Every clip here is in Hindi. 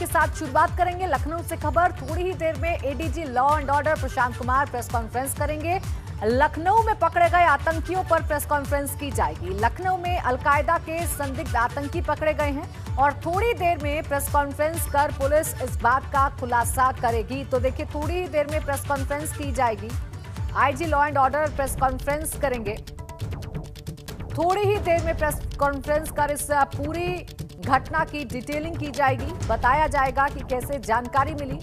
के साथ शुरुआत करेंगे लखनऊ से खबर। थोड़ी ही देर में ADG law and order Prashant Kumar press conference करेंगे। लखनऊ में पकड़े गए आतंकियों पर प्रेस कॉन्फ्रेंस की जाएगी। लखनऊ में अलकायदा के संदिग्ध आतंकी पकड़े गए हैं और थोड़ी देर में प्रेस कॉन्फ्रेंस कर पुलिस इस बात का खुलासा करेगी। तो देखिए, थोड़ी ही देर में प्रेस कॉन्फ्रेंस की जाएगी। IG law and order press conference करेंगे। थोड़ी ही देर में प्रेस कॉन्फ्रेंस कर इस पूरी घटना की डिटेलिंग की जाएगी। बताया जाएगा कि कैसे जानकारी मिली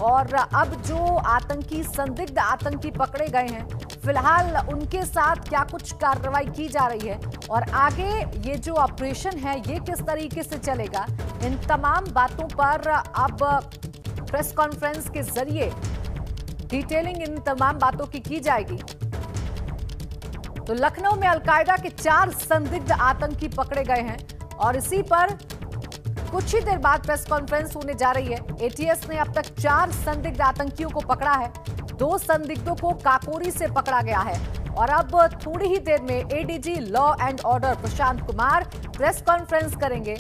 और अब जो आतंकी संदिग्ध आतंकी पकड़े गए हैं, फिलहाल उनके साथ क्या कुछ कार्रवाई की जा रही है और आगे ये जो ऑपरेशन है ये किस तरीके से चलेगा, इन तमाम बातों पर अब प्रेस कॉन्फ्रेंस के जरिए डिटेलिंग इन तमाम बातों की जाएगी। तो लखनऊ में अलकायदा के 4 संदिग्ध आतंकी पकड़े गए हैं और इसी पर कुछ ही देर बाद प्रेस कॉन्फ्रेंस होने जा रही है। एटीएस ने अब तक 4 संदिग्ध आतंकियों को पकड़ा है। 2 संदिग्धों को काकोरी से पकड़ा गया है और अब थोड़ी ही देर में ADG law and order Prashant Kumar press conference करेंगे।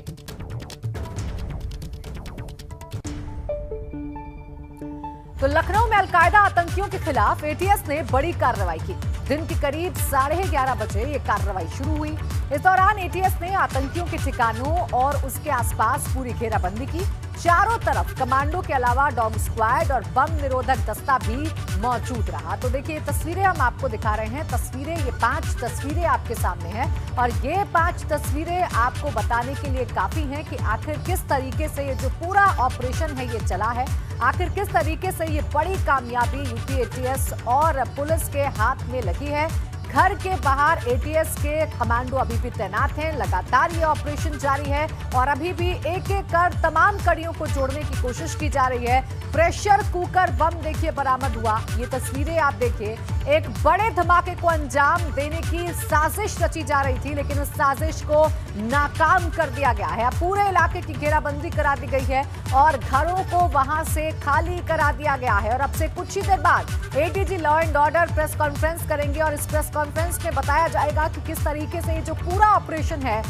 तो लखनऊ में अलकायदा आतंकियों के खिलाफ एटीएस ने बड़ी कार्रवाई की। दिन के करीब 11:30 बजे ये कार्रवाई शुरू हुई। इस दौरान एटीएस ने आतंकियों के ठिकानों और उसके आसपास पूरी घेराबंदी की। चारों तरफ कमांडो के अलावा डॉग स्क्वाड और बम निरोधक दस्ता भी मौजूद रहा। तो देखिए, तस्वीरें हम आपको दिखा रहे हैं। तस्वीरें, ये 5 तस्वीरें आपके सामने हैं और ये 5 तस्वीरें आपको बताने के लिए काफी हैं कि आखिर किस तरीके से ये जो पूरा ऑपरेशन है ये चला है, आखिर किस तरीके से ये बड़ी कामयाबी यूपी एटीएस और पुलिस के हाथ में लगी है। घर के बाहर एटीएस के कमांडो अभी भी तैनात हैं। लगातार ये ऑपरेशन जारी है और अभी भी एक-एक कर तमाम कड़ियों को जोड़ने की कोशिश की जा रही है। प्रेशर कुकर बम देखिए बरामद हुआ। ये तस्वीरें आप देखिए, एक बड़े धमाके को अंजाम देने की साजिश रची जा रही थी, लेकिन उस साजिश को नाकाम कर दिया गया है। पूरे इलाके की घेराबंदी करा दी गई है और घरों को वहां से खाली करा दिया गया है। और अब से कुछ ही देर बाद ADG law and order press conference करेंगे और इस प्रेस कॉन्फ्रेंस में बताया जाएगा कि किस तरीके से ये जो पूरा ऑपरेशन है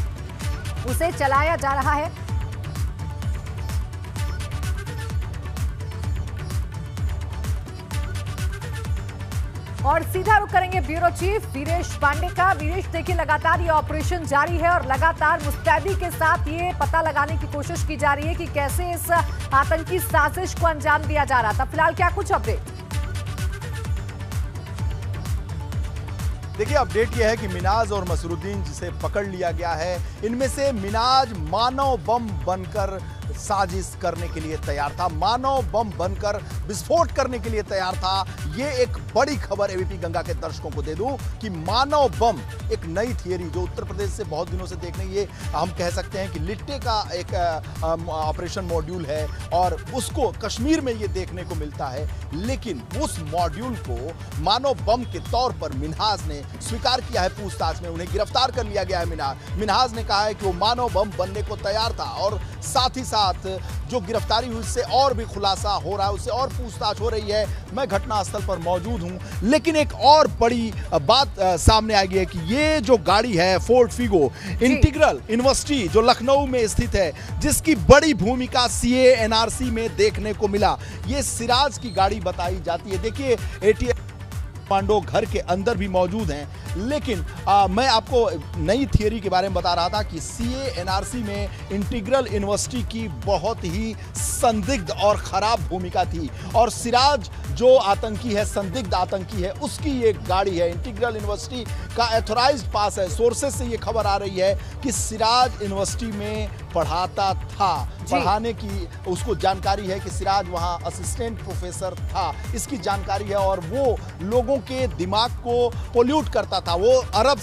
उसे चलाया जा रहा है। और सीधा रुख करेंगे ब्यूरो चीफ वीरेश पांडे का। वीरेश, देखिए, लगातार ये ऑपरेशन जारी है और लगातार मुस्तैदी के साथ ये पता लगाने की कोशिश की जा रही है कि कैसे इस आतंकी साजिश को अंजाम दिया जा रहा था। फिलहाल क्या कुछ अपडेट? देखिए, अपडेट यह है कि मिनाज और मसरुद्दीन, जिसे पकड़ लिया गया है, इनमें से मिनाज मानव बम बनकर साजिश करने के लिए तैयार था, मानव बम बनकर विस्फोट करने के लिए तैयार था। ये एक बड़ी खबर एबीपी गंगा के दर्शकों को दे दूं कि मानव बम एक नई थियरी जो उत्तर प्रदेश से बहुत दिनों से देखने, ये हम कह सकते हैं कि लिट्टे का एक ऑपरेशन मॉड्यूल है और उसको कश्मीर में ये देखने को मिलता है। लेकिन उस मॉड्यूल को मानव बम के तौर पर मिन्हाज ने स्वीकार किया है। पूछताछ में उन्हें गिरफ्तार कर लिया गया है। मिन्हाज ने कहा है कि वो मानव बम बनने को तैयार था और साथ ही साथ जो गिरफ्तारी हुई उससे और भी खुलासा हो रहा है, उससे और पूछताछ हो रही है। मैं घटनास्थल पर मौजूद हूं, लेकिन एक और बड़ी बात सामने आई है कि ये जो गाड़ी है फोर्ड फिगो इंटीग्रल यूनिवर्सिटी जो लखनऊ में स्थित है, जिसकी बड़ी भूमिका सीए एनआरसी में देखने को मिला, ये सिराज की गाड़ी बताई जाती है। देखिए, एटीएस कमांडो घर के अंदर भी मौजूद हैं, लेकिन मैं आपको नई थियरी के बारे में बता रहा था कि सीए एनआरसी में इंटीग्रल यूनिवर्सिटी की बहुत ही संदिग्ध और खराब भूमिका थी और सिराज जो आतंकी है, संदिग्ध आतंकी है, उसकी ये गाड़ी है। इंटीग्रल यूनिवर्सिटी का एथोराइज्ड पास है। सोर्सेस से ये खबर आ रही है कि सिराज यूनिवर्सिटी में पढ़ाता था, पढ़ाने की उसको जानकारी है कि सिराज वहाँ असिस्टेंट प्रोफेसर था, इसकी जानकारी है और वो लोगों के दिमाग को पोल्यूट करता था। वो अरब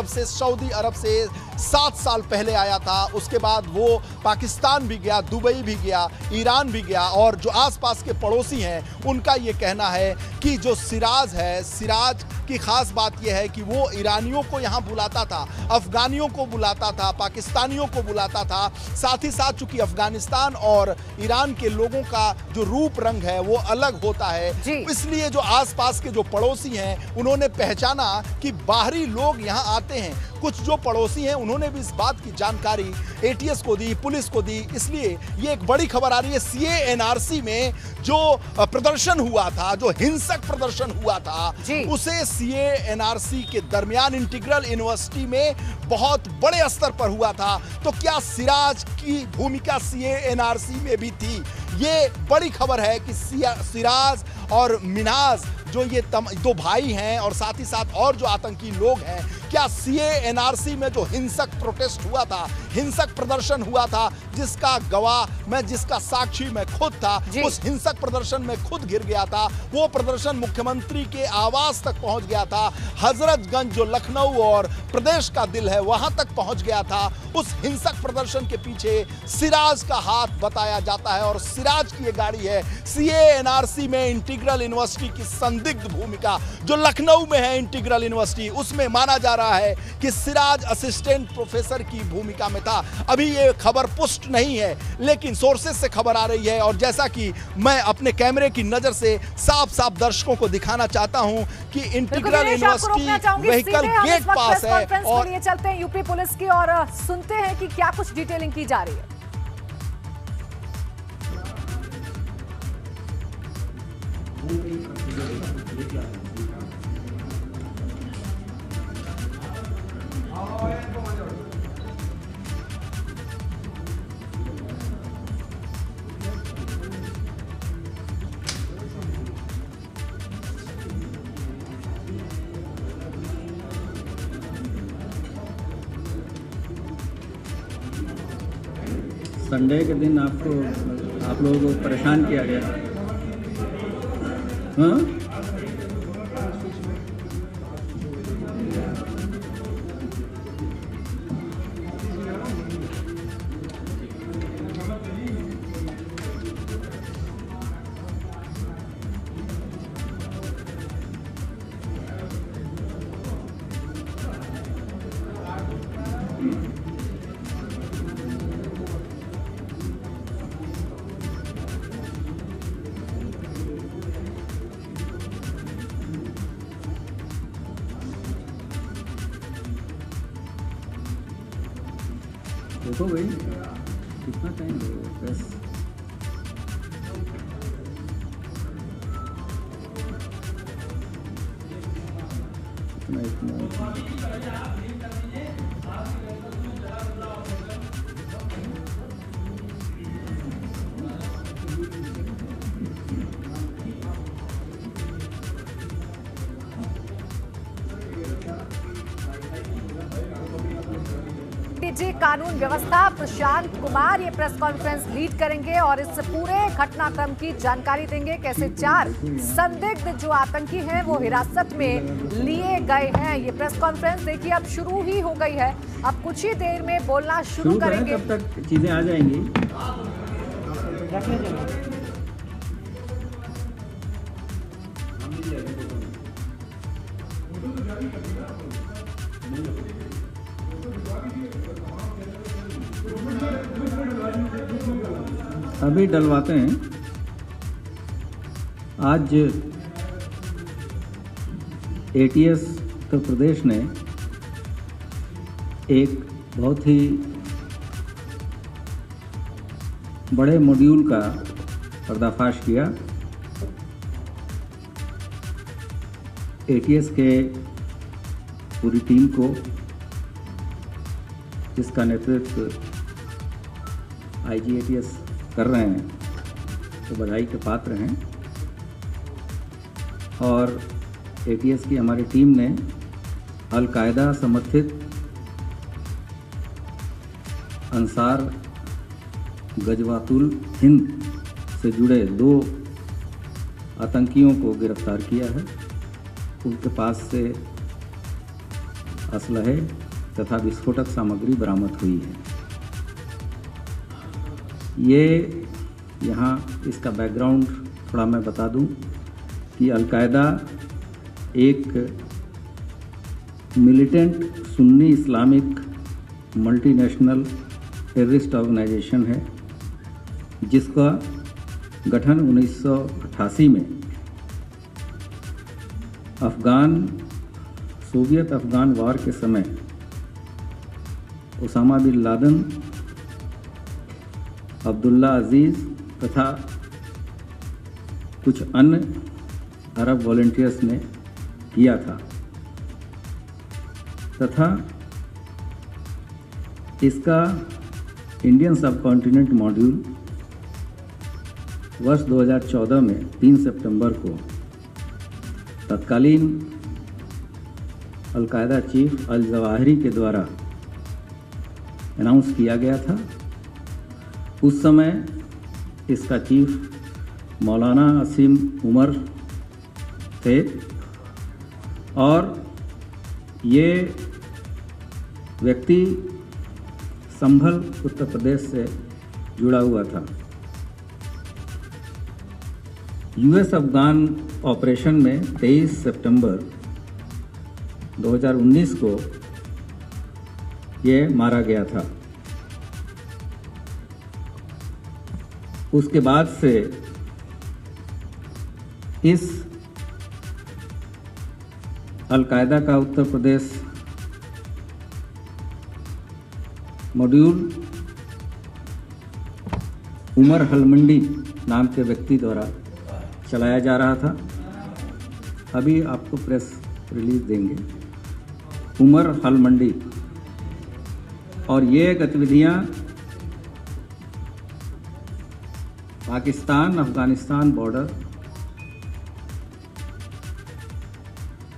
से सऊदी अरब से 7 साल पहले आया था। उसके बाद वो पाकिस्तान भी गया, दुबई भी गया, ईरान भी गया और जो आसपास के पड़ोसी हैं उनका ये कहना है कि जो सिराज है, सिराज की खास बात यह है कि वो ईरानियों को यहाँ बुलाता था, अफगानियों को बुलाता था, पाकिस्तानियों को बुलाता था। साथ ही साथ चूंकि अफगानिस्तान और ईरान के लोगों का जो रूप रंग है वो अलग होता है, इसलिए जो आसपास के जो पड़ोसी हैं उन्होंने पहचाना कि बाहरी लोग यहाँ आते हैं कुछ जो पड़ोसी हैं उन्होंने भी इस बात की जानकारी एटीएस को दी, पुलिस को दी। इसलिए ये एक बड़ी खबर आ रही है। सीए एनआरसी में जो प्रदर्शन हुआ था, जो हिंसक प्रदर्शन हुआ था, उसे सीए एनआरसी के दरमियान इंटीग्रल यूनिवर्सिटी में बहुत बड़े स्तर पर हुआ था। तो क्या सिराज की भूमिका सीए एनआरसी में भी थी? ये बड़ी खबर है कि सिराज और मिनाज जो ये दो भाई हैं और साथ ही साथ और जो आतंकी लोग हैं, क्या सीए एनआरसी में जो हिंसक प्रोटेस्ट हुआ था, हिंसक प्रदर्शन हुआ था, जिसका गवाह मैं, जिसका साक्षी मैं खुद था, उस हिंसक प्रदर्शन में खुद गिर गया था। वो प्रदर्शन मुख्यमंत्री के आवास तक पहुंच गया था। हजरतगंज जो लखनऊ और प्रदेश का दिल है वहां तक पहुंच गया था। उस हिंसक प्रदर्शन के पीछे सिराज का हाथ बताया जाता है और सिराज की ये गाड़ी है। सीए एनआरसी में इंटीग्रल यूनिवर्सिटी की संदिग्ध भूमिका जो लखनऊ में है, इंटीग्रल यूनिवर्सिटी, उसमें माना जा रहा है कि सिराज असिस्टेंट प्रोफेसर की भूमिका में था। अभी ये खबर पुष्ट नहीं है, लेकिन सोर्सेज से खबर आ रही है। और जैसा कि मैं अपने कैमरे की नजर से साफ साफ दर्शकों को दिखाना चाहता हूं कि इंटीग्रल यूनिवर्सिटी व्हीकल गेट पास है। और ये चलते हैं यूपी पुलिस की और सुनते हैं कि क्या कुछ डिटेलिंग की जा रही है। संडे के दिन आप लोगों को परेशान किया गया। हाँ? देखो भाई कितना टाइम लगेगा बस। डीजी कानून व्यवस्था प्रशांत कुमार ये प्रेस कॉन्फ्रेंस लीड करेंगे और इस पूरे घटनाक्रम की जानकारी देंगे। कैसे 4 संदिग्ध जो आतंकी हैं वो हिरासत में लिए गए हैं। ये प्रेस कॉन्फ्रेंस देखिए अब शुरू ही हो गई है। अब कुछ ही देर में बोलना शुरू करेंगे। कब तक चीजें आ जाएंगी? अभी डलवाते हैं। आज एटीएस उत्तर प्रदेश ने एक बहुत ही बड़े मॉड्यूल का पर्दाफाश किया। एटीएस के पूरी टीम को, जिसका नेतृत्व आईजी एटीएस कर रहे हैं, तो बधाई के पात्र हैं। और एटीएस की हमारी टीम ने अल-कायदा समर्थित अंसार गजवातुल हिंद से जुड़े 2 आतंकियों को गिरफ्तार किया है। उनके पास से असलहे तथा विस्फोटक सामग्री बरामद हुई है। ये यहाँ इसका बैकग्राउंड थोड़ा मैं बता दूं कि अल-कायदा एक मिलिटेंट सुन्नी इस्लामिक मल्टीनेशनल टेररिस्ट ऑर्गेनाइजेशन है, जिसका गठन 1988 में सोवियत अफगान वार के समय ओसामा बिन लादेन, अब्दुल्ला अजीज़ तथा कुछ अन्य अरब वॉलंटियर्स ने किया था तथा इसका इंडियन सबकॉन्टिनेंट मॉड्यूल वर्ष 2014 में 3 सितंबर को तत्कालीन अलकायदा चीफ अल जवाहिरी के द्वारा अनाउंस किया गया था। उस समय इसका चीफ मौलाना असीम उमर थे और ये व्यक्ति संभल उत्तर प्रदेश से जुड़ा हुआ था। यूएस अफगान ऑपरेशन में 23 सितंबर 2019 को ये मारा गया था। उसके बाद से इस अलकायदा का उत्तर प्रदेश मॉड्यूल उमर हलमंडी नाम के व्यक्ति द्वारा चलाया जा रहा था। अभी आपको प्रेस रिलीज देंगे। उमर हलमंडी और ये गतिविधियां पाकिस्तान अफगानिस्तान बॉर्डर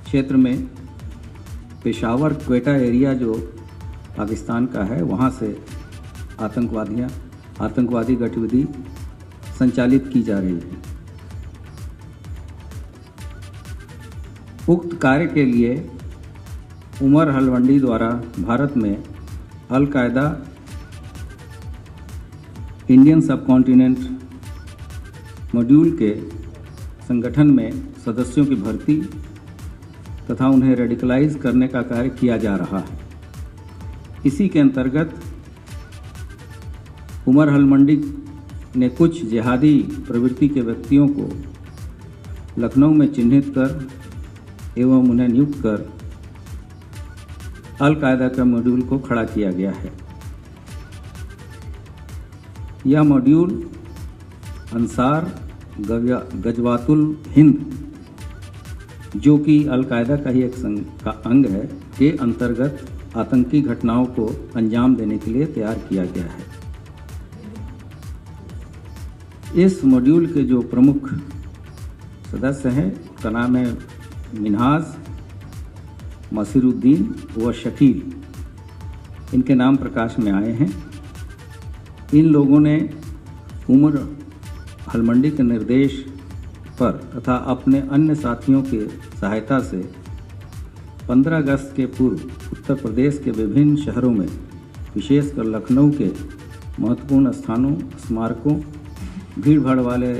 क्षेत्र में पेशावर क्वेटा एरिया जो पाकिस्तान का है वहाँ से आतंकवादी गतिविधि संचालित की जा रही है। उक्त कार्य के लिए उमर हलमंडी द्वारा भारत में अल कायदा इंडियन सबकॉन्टिनेंट मॉड्यूल के संगठन में सदस्यों की भर्ती तथा उन्हें रेडिकलाइज करने का कार्य किया जा रहा है। इसी के अंतर्गत उमर हलमंडी ने कुछ जिहादी प्रवृत्ति के व्यक्तियों को लखनऊ में चिन्हित कर एवं उन्हें नियुक्त कर अल कायदा का मॉड्यूल को खड़ा किया गया है। यह मॉड्यूल अंसार गजवातुल हिंद जो कि अल कायदा का ही एक अंग है के अंतर्गत आतंकी घटनाओं को अंजाम देने के लिए तैयार किया गया है। इस मॉड्यूल के जो प्रमुख सदस्य हैं उनका नाम है मिन्हाज, मसीरुद्दीन व शकील। इनके नाम प्रकाश में आए हैं। इन लोगों ने उमर हलमंडी के निर्देश पर तथा अपने अन्य साथियों के सहायता से 15 अगस्त के पूर्व उत्तर प्रदेश के विभिन्न शहरों में विशेषकर लखनऊ के महत्वपूर्ण स्थानों, स्मारकों, भीड़ भाड़ वाले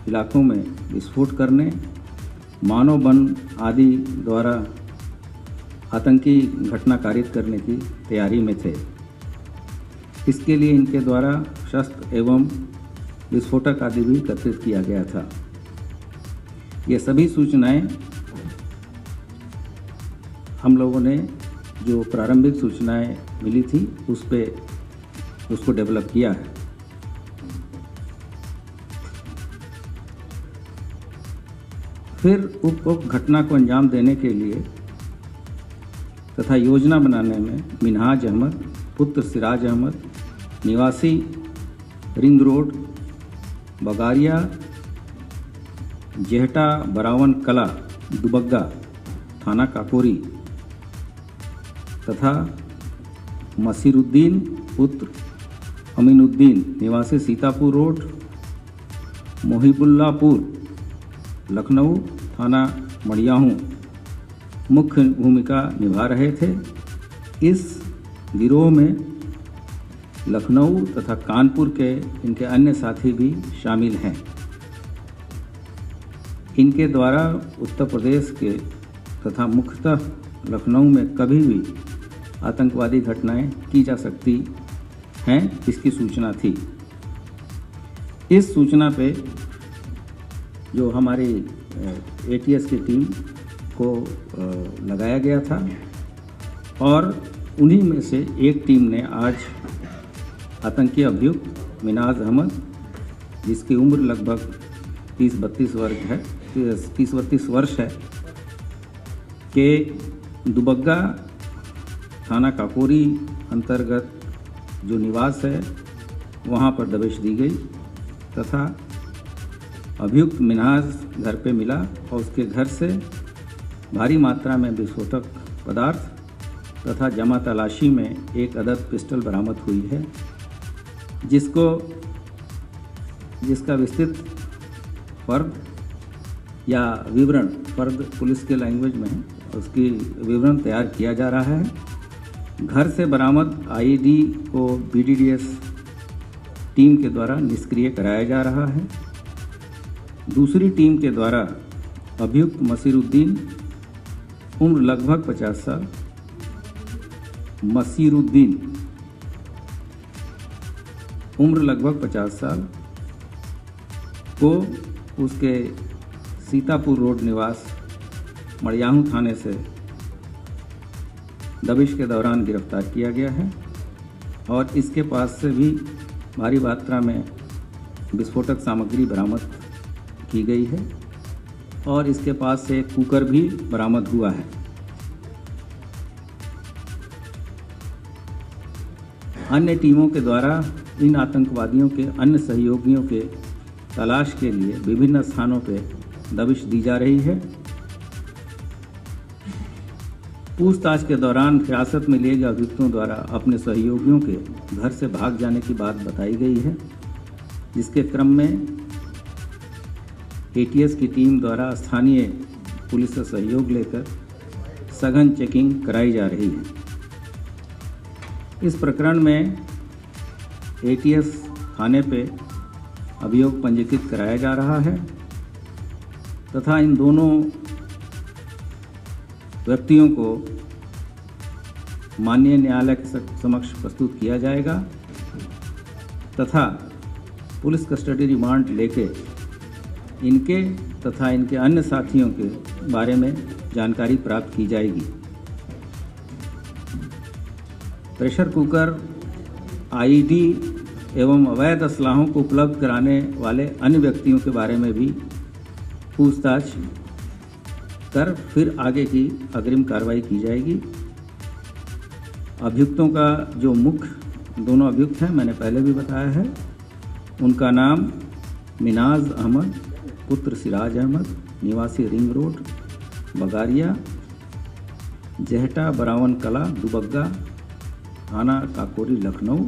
इलाकों में विस्फोट करने, मानव बम आदि द्वारा आतंकी घटना कारित करने की तैयारी में थे। इसके लिए इनके द्वारा शस्त्र एवं विस्फोटक आदि भी एकत्रित किया गया था। ये सभी सूचनाएं हम लोगों ने जो प्रारंभिक सूचनाएं मिली थी उसको डेवलप किया है। फिर उक्त घटना को अंजाम देने के लिए तथा योजना बनाने में मिन्हाज अहमद पुत्र सिराज अहमद निवासी रिंग रोड बगारिया जेहटा बरावन कला दुबग्गा थाना काकोरी तथा मसीरुद्दीन पुत्र अमीनुद्दीन निवासी सीतापुर रोड मोहिबुल्लापुर लखनऊ थाना मड़ियाहूँ मुख्य भूमिका निभा रहे थे। इस गिरोह में लखनऊ तथा कानपुर के इनके अन्य साथी भी शामिल हैं। इनके द्वारा उत्तर प्रदेश के तथा मुख्यतः लखनऊ में कभी भी आतंकवादी घटनाएं की जा सकती हैं, इसकी सूचना थी। इस सूचना पे जो हमारी एटीएस की टीम को लगाया गया था और उन्हीं में से एक टीम ने आज आतंकी अभियुक्त मिनाज अहमद, जिसकी उम्र लगभग 30-32 वर्ष है, के दुबग्गा थाना काकोरी अंतर्गत जो निवास है वहां पर दबिश दी गई तथा अभियुक्त मिनाज घर पे मिला और उसके घर से भारी मात्रा में विस्फोटक पदार्थ तथा जमा तलाशी में एक अदद पिस्टल बरामद हुई है, जिसका विस्तृत फर्द या विवरण, फर्द पुलिस के लैंग्वेज में है, उसकी विवरण तैयार किया जा रहा है। घर से बरामद आईडी को BDDS टीम के द्वारा निष्क्रिय कराया जा रहा है। दूसरी टीम के द्वारा अभियुक्त मसीरुद्दीन, उम्र लगभग 50 साल, मसीरुद्दीन उम्र लगभग 50 साल को उसके सीतापुर रोड निवास मड़ियाहू थाने से दबिश के दौरान गिरफ्तार किया गया है और इसके पास से भी भारी मात्रा में विस्फोटक सामग्री बरामद की गई है और इसके पास से एक कुकर भी बरामद हुआ है। अन्य टीमों के द्वारा इन आतंकवादियों के अन्य सहयोगियों के तलाश के लिए विभिन्न स्थानों पर दबिश दी जा रही है। पूछताछ के दौरान हिरासत में लिए गए अभियुक्तों द्वारा अपने सहयोगियों के घर से भाग जाने की बात बताई गई है, जिसके क्रम में ATS की टीम द्वारा स्थानीय पुलिस से सहयोग लेकर सघन चेकिंग कराई जा रही है। इस प्रकरण में ATS थाने पे अभियोग पंजीकृत कराया जा रहा है तथा इन दोनों व्यक्तियों को माननीय न्यायालय के समक्ष प्रस्तुत किया जाएगा तथा पुलिस कस्टडी रिमांड लेके इनके तथा इनके अन्य साथियों के बारे में जानकारी प्राप्त की जाएगी। प्रेशर कुकर, IED एवं अवैध असलाहों को उपलब्ध कराने वाले अन्य व्यक्तियों के बारे में भी पूछताछ कर फिर आगे की अग्रिम कार्रवाई की जाएगी। अभियुक्तों का जो मुख्य दोनों अभियुक्त हैं, मैंने पहले भी बताया है, उनका नाम मिनाज अहमद पुत्र सिराज अहमद, निवासी रिंग रोड बगारिया, जहटा बरावन कला दुबग्गा थाना काकोरी लखनऊ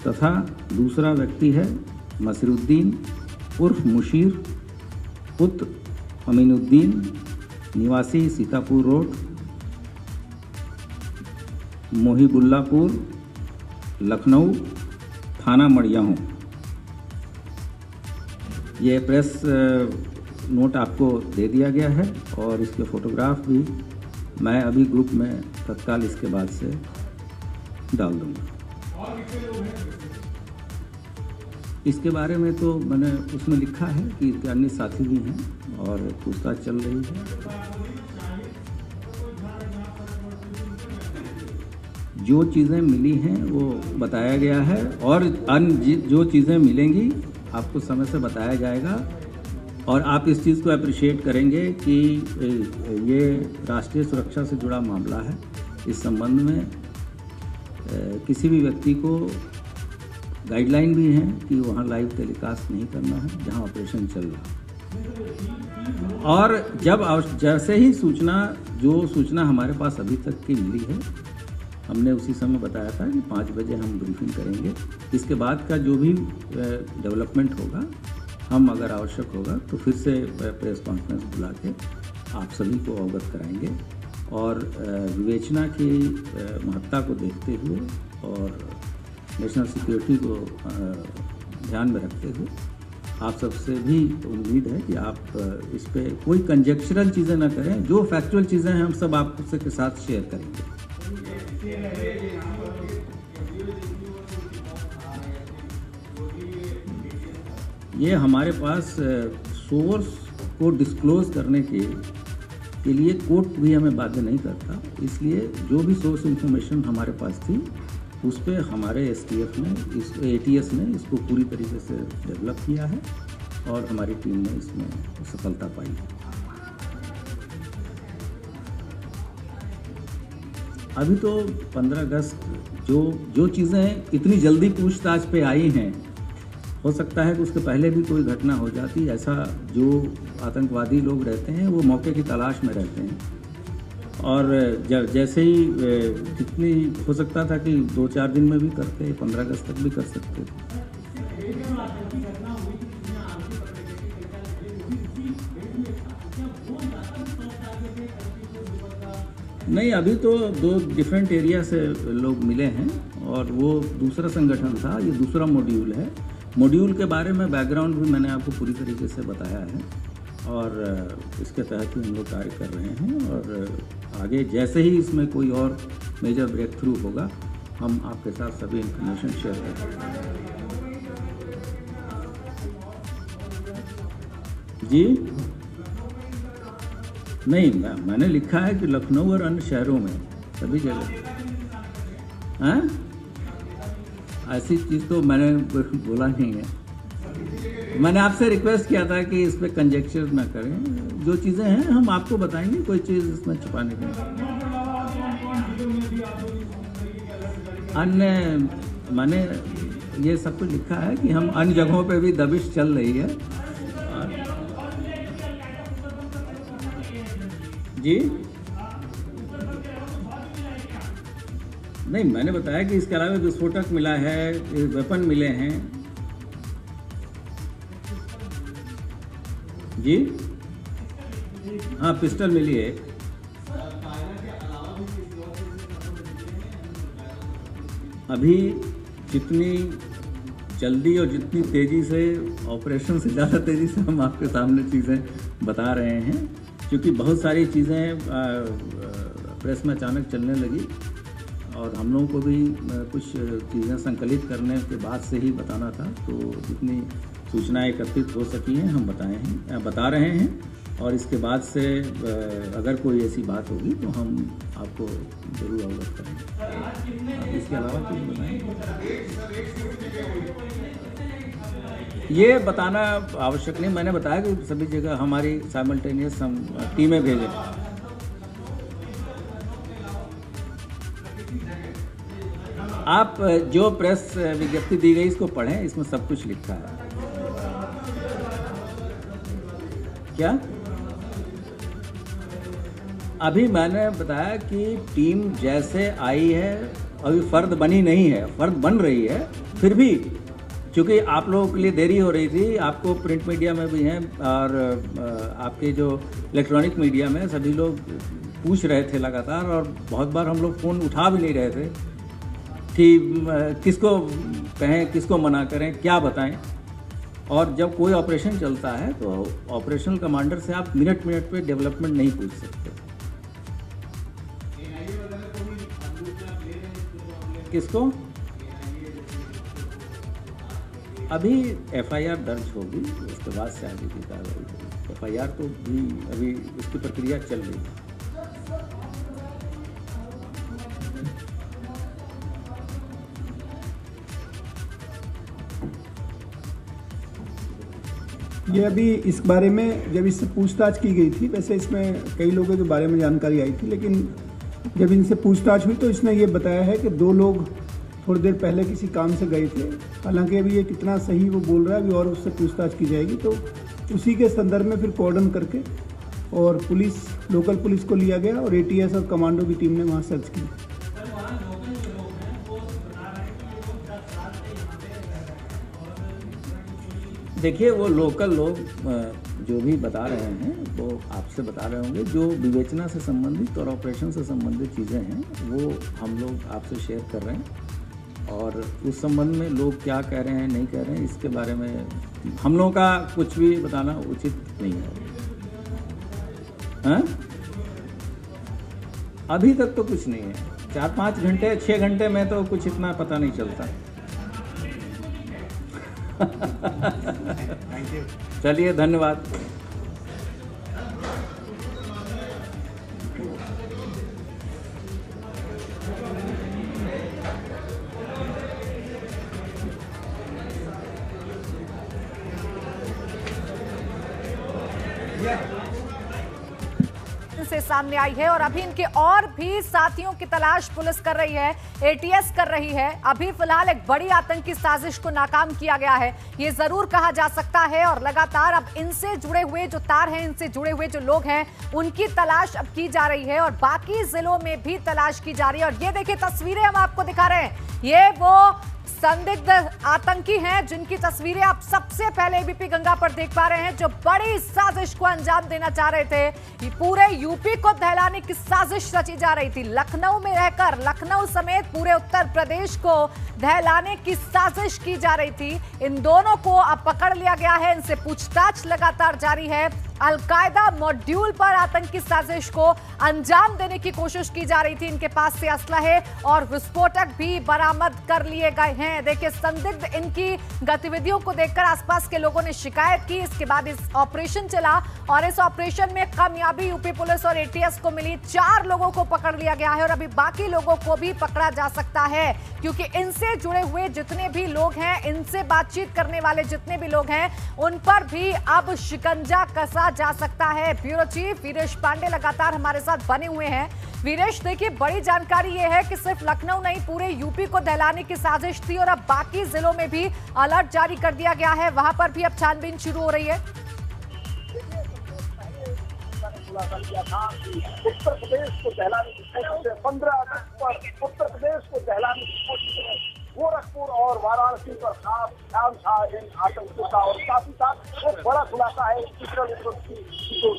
तथा दूसरा व्यक्ति है मसीरुद्दीन उर्फ मुशीर पुत्र अमीनुद्दीन, निवासी सीतापुर रोड मोहिबुल्लापुर लखनऊ थाना मड़ियाहू। ये प्रेस नोट आपको दे दिया गया है और इसके फोटोग्राफ भी मैं अभी ग्रुप में तत्काल इसके बाद से डाल दूंगा। इसके बारे में तो मैंने उसमें लिखा है कि इसके अन्य साथी भी हैं और पूछताछ चल रही है। जो चीज़ें मिली हैं वो बताया गया है और अन्य जो चीज़ें मिलेंगी आपको समय से बताया जाएगा और आप इस चीज़ को अप्रिशिएट करेंगे कि ये राष्ट्रीय सुरक्षा से जुड़ा मामला है। इस संबंध में किसी भी व्यक्ति को गाइडलाइन भी है कि वहाँ लाइव टेलीकास्ट नहीं करना है जहाँ ऑपरेशन चल रहा। और जैसे ही जो सूचना हमारे पास अभी तक की मिली है, हमने उसी समय बताया था कि 5 बजे हम ब्रीफिंग करेंगे। इसके बाद का जो भी डेवलपमेंट होगा, हम अगर आवश्यक होगा तो फिर से प्रेस कॉन्फ्रेंस बुला के आप सभी को अवगत कराएंगे और विवेचना की महत्ता को देखते हुए और नेशनल सिक्योरिटी को ध्यान में रखते हुए आप सबसे भी उम्मीद है कि आप इस पे कोई कंजेक्चरल चीज़ें ना करें। जो फैक्चुअल चीज़ें हैं हम सब आपसे के साथ शेयर करेंगे। ये हमारे पास सोर्स को डिस्क्लोज करने की के लिए कोर्ट भी हमें बाध्य नहीं करता। इसलिए जो भी सोर्स इंफॉर्मेशन हमारे पास थी उस पर हमारे एसटीएफ ने एटीएस ने इसको पूरी तरीके से डेवलप किया है और हमारी टीम ने इसमें सफलता पाई है। अभी तो 15 अगस्त जो चीज़ें इतनी जल्दी पूछताछ पे आई हैं, हो सकता है कि उसके पहले भी कोई घटना हो जाती। ऐसा जो आतंकवादी लोग रहते हैं वो मौके की तलाश में रहते हैं और जैसे ही कितनी हो सकता था कि 2-4 दिन में भी करते, 15 अगस्त तक भी कर सकते थे। नहीं, अभी तो 2 डिफरेंट एरिया से लोग मिले हैं और वो दूसरा संगठन था, ये दूसरा मॉड्यूल है। मॉड्यूल के बारे में बैकग्राउंड भी मैंने आपको पूरी तरीके से बताया है और इसके तहत ही हम लोग कार्य कर रहे हैं और आगे जैसे ही इसमें कोई और मेजर ब्रेक थ्रू होगा हम आपके साथ सभी इंफॉर्मेशन शेयर करेंगे। जी नहीं, मैंने लिखा है कि लखनऊ और अन्य शहरों में सभी जगह। हाँ, ऐसी चीज़ तो मैंने बोला नहीं है। मैंने आपसे रिक्वेस्ट किया था कि इस पर कंजेक्चर ना करें। जो चीज़ें हैं हम आपको बताएंगे, कोई चीज़ इसमें छुपाने की नहीं। अन्य मैंने ये सब कुछ लिखा है कि हम अन्य जगहों पे भी दबिश चल रही है। जी नहीं, मैंने बताया कि इसके अलावा विस्फोटक मिला है, वेपन मिले हैं। जी हाँ, पिस्टल मिली है। अभी जितनी जल्दी और जितनी तेज़ी से, ऑपरेशन से ज़्यादा तेज़ी से हम आपके सामने चीज़ें बता रहे हैं, क्योंकि बहुत सारी चीज़ें प्रेस में अचानक चलने लगी और हम लोगों को भी कुछ चीज़ें संकलित करने के बाद से ही बताना था। तो जितनी सूचनाएं एकत्रित हो सकी हैं हम बता रहे हैं और इसके बाद से अगर कोई ऐसी बात होगी तो हम आपको ज़रूर अवगत करेंगे। इसके अलावा कुछ बताएंगे? ये बताना आवश्यक नहीं। मैंने बताया कि सभी जगह हमारी साइमल्टेनियस हम टीमें भेजें। आप जो प्रेस विज्ञप्ति दी गई इसको पढ़ें, इसमें सब कुछ लिखा है। क्या अभी मैंने बताया कि टीम जैसे आई है, अभी फर्द बनी नहीं है, फर्द बन रही है। फिर भी चूँकि आप लोगों के लिए देरी हो रही थी, आपको प्रिंट मीडिया में भी हैं और आपके जो इलेक्ट्रॉनिक मीडिया में सभी लोग पूछ रहे थे लगातार और बहुत बार हम लोग फ़ोन उठा भी नहीं रहे थे कि किसको कहें, किसको मना करें, क्या बताएं। और जब कोई ऑपरेशन चलता है तो ऑपरेशनल कमांडर से आप मिनट पे डेवलपमेंट नहीं पूछ सकते। किसको? अभी एफआईआर दर्ज होगी, उसके बाद से आगे की कार्रवाई होगी। एफआईआर तो भी अभी इसकी प्रक्रिया चल रही है। ये अभी इस बारे में जब इससे पूछताछ की गई थी, वैसे इसमें कई लोगों के बारे में जानकारी आई थी, लेकिन जब इनसे पूछताछ हुई तो इसने ये बताया है कि 2 लोग थोड़ी देर पहले किसी काम से गए थे। हालांकि अभी ये कितना सही वो बोल रहा है अभी और उससे पूछताछ की जाएगी। तो उसी के संदर्भ में फिर कॉर्डन करके और पुलिस, लोकल पुलिस को लिया गया और एटीएस और कमांडो की टीम ने वहाँ सर्च की। देखिए, वो लोकल लोग जो भी बता रहे हैं वो आपसे बता रहे होंगे। जो विवेचना से संबंधित और ऑपरेशन से संबंधित चीज़ें हैं वो हम लोग आपसे शेयर कर रहे हैं और उस संबंध में लोग क्या कह रहे हैं, नहीं कह रहे हैं, इसके बारे में हम लोगों का कुछ भी बताना उचित नहीं है। हाँ? अभी तक तो कुछ नहीं है। 4-5 घंटे 6 घंटे में तो कुछ इतना पता नहीं चलता। चलिए, धन्यवाद। से सामने आई है और अभी इनके और भी साथियों की तलाश पुलिस कर रही है, एटीएस कर रही है। अभी फिलहाल एक बड़ी आतंकी साजिश को नाकाम किया गया है, ये जरूर कहा जा सकता है। और लगातार अब इनसे जुड़े हुए जो तार हैं, इनसे जुड़े हुए जो लोग हैं, उनकी तलाश अब की जा रही है और बाकी जिलों में भी तलाश की जा रही है। और ये देखिए तस्वीरें हम आपको दिखा रहे हैं, ये वो संदिग्ध आतंकी हैं जिनकी तस्वीरें आप सबसे पहले एबीपी गंगा पर देख पा रहे हैं, जो बड़ी साजिश को अंजाम देना चाह रहे थे। ये पूरे यूपी को दहलाने की साजिश रची जा रही थी। लखनऊ में रहकर लखनऊ समेत पूरे उत्तर प्रदेश को दहलाने की साजिश की जा रही थी। इन दोनों को अब पकड़ लिया गया है, इनसे पूछताछ लगातार जारी है। अलकायदा मॉड्यूल पर आतंकी साजिश को अंजाम देने की कोशिश की जा रही थी। इनके पास से असलहे और विस्फोटक भी बरामद कर लिए गए हैं। देखिए संदिग्ध इनकी गतिविधियों को देखकर आसपास के लोगों ने शिकायत की, इसके बाद इस ऑपरेशन चला और इस ऑपरेशन में कामयाबी यूपी पुलिस और एटीएस को मिली। 4 लोगों को पकड़ लिया गया है और अभी बाकी लोगों को भी पकड़ा जा सकता है, क्योंकि इनसे जुड़े हुए जितने भी लोग हैं, इनसे बातचीत करने वाले जितने भी लोग हैं, उन पर भी अब शिकंजा कसा जा सकता है। ब्यूरो चीफ वीरेश पांडे लगातार हमारे साथ बने हुए हैं। वीरेश, देखिए बड़ी जानकारी यह है कि सिर्फ लखनऊ नहीं, पूरे यूपी को दहलाने की साजिश थी और अब बाकी जिलों में भी अलर्ट जारी कर दिया गया है, वहां पर भी अब छानबीन शुरू हो रही है। किया था उत्तर प्रदेश को दहलाने की कोशिश है। 15 अगस्त पर उत्तर प्रदेश को दहलाने की कोशिश है। गोरखपुर और वाराणसी पर खास ध्यान था इन आतंकियों का और साथ ही साथ एक बड़ा खुलासा है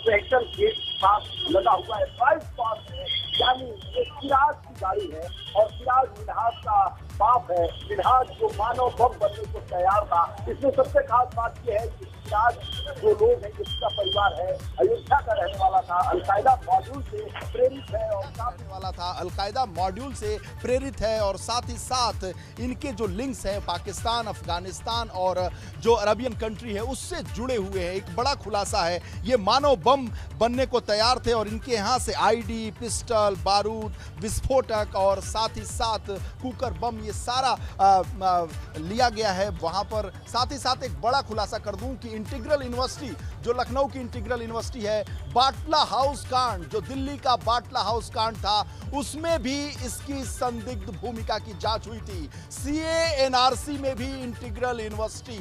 सेक्टर गेट पास लगा हुआ है 22 पास है, यानी ये सिराज की गाड़ी है और सिराज मिन्हाज का बाप है। मिन्हाज जो मानव बम बनने को तैयार था। इसमें सबसे खास बात यह है कि सिराज जो लोग हैं, जिसका परिवार है, अयोध्या का रहने वाला था, अलकायदा मॉड्यूल से प्रेरित है और साथ ही साथ इनके जो लिंक्स हैं पाकिस्तान, अफगानिस्तान और जो अरबियन कंट्री है उससे जुड़े हुए हैं। एक बड़ा खुलासा है, ये मानव बम बनने को तैयार थे और इनके यहाँ से आईडी, पिस्टल, बारूद, विस्फोटक और साथ ही साथ कुकर बम, ये सारा लिया गया है वहाँ पर। साथ ही साथ एक बड़ा खुलासा कर दूं कि इंटीग्रल यूनिवर्सिटी, जो लखनऊ की इंटीग्रल यूनिवर्सिटी है, बाटला हाउस कांड, जो दिल्ली का बाटला हाउस कांड था, उसमें भी इसकी संदिग्ध भूमिका की जांच हुई थी। CANRC में भी इंटीग्रल यूनिवर्सिटी,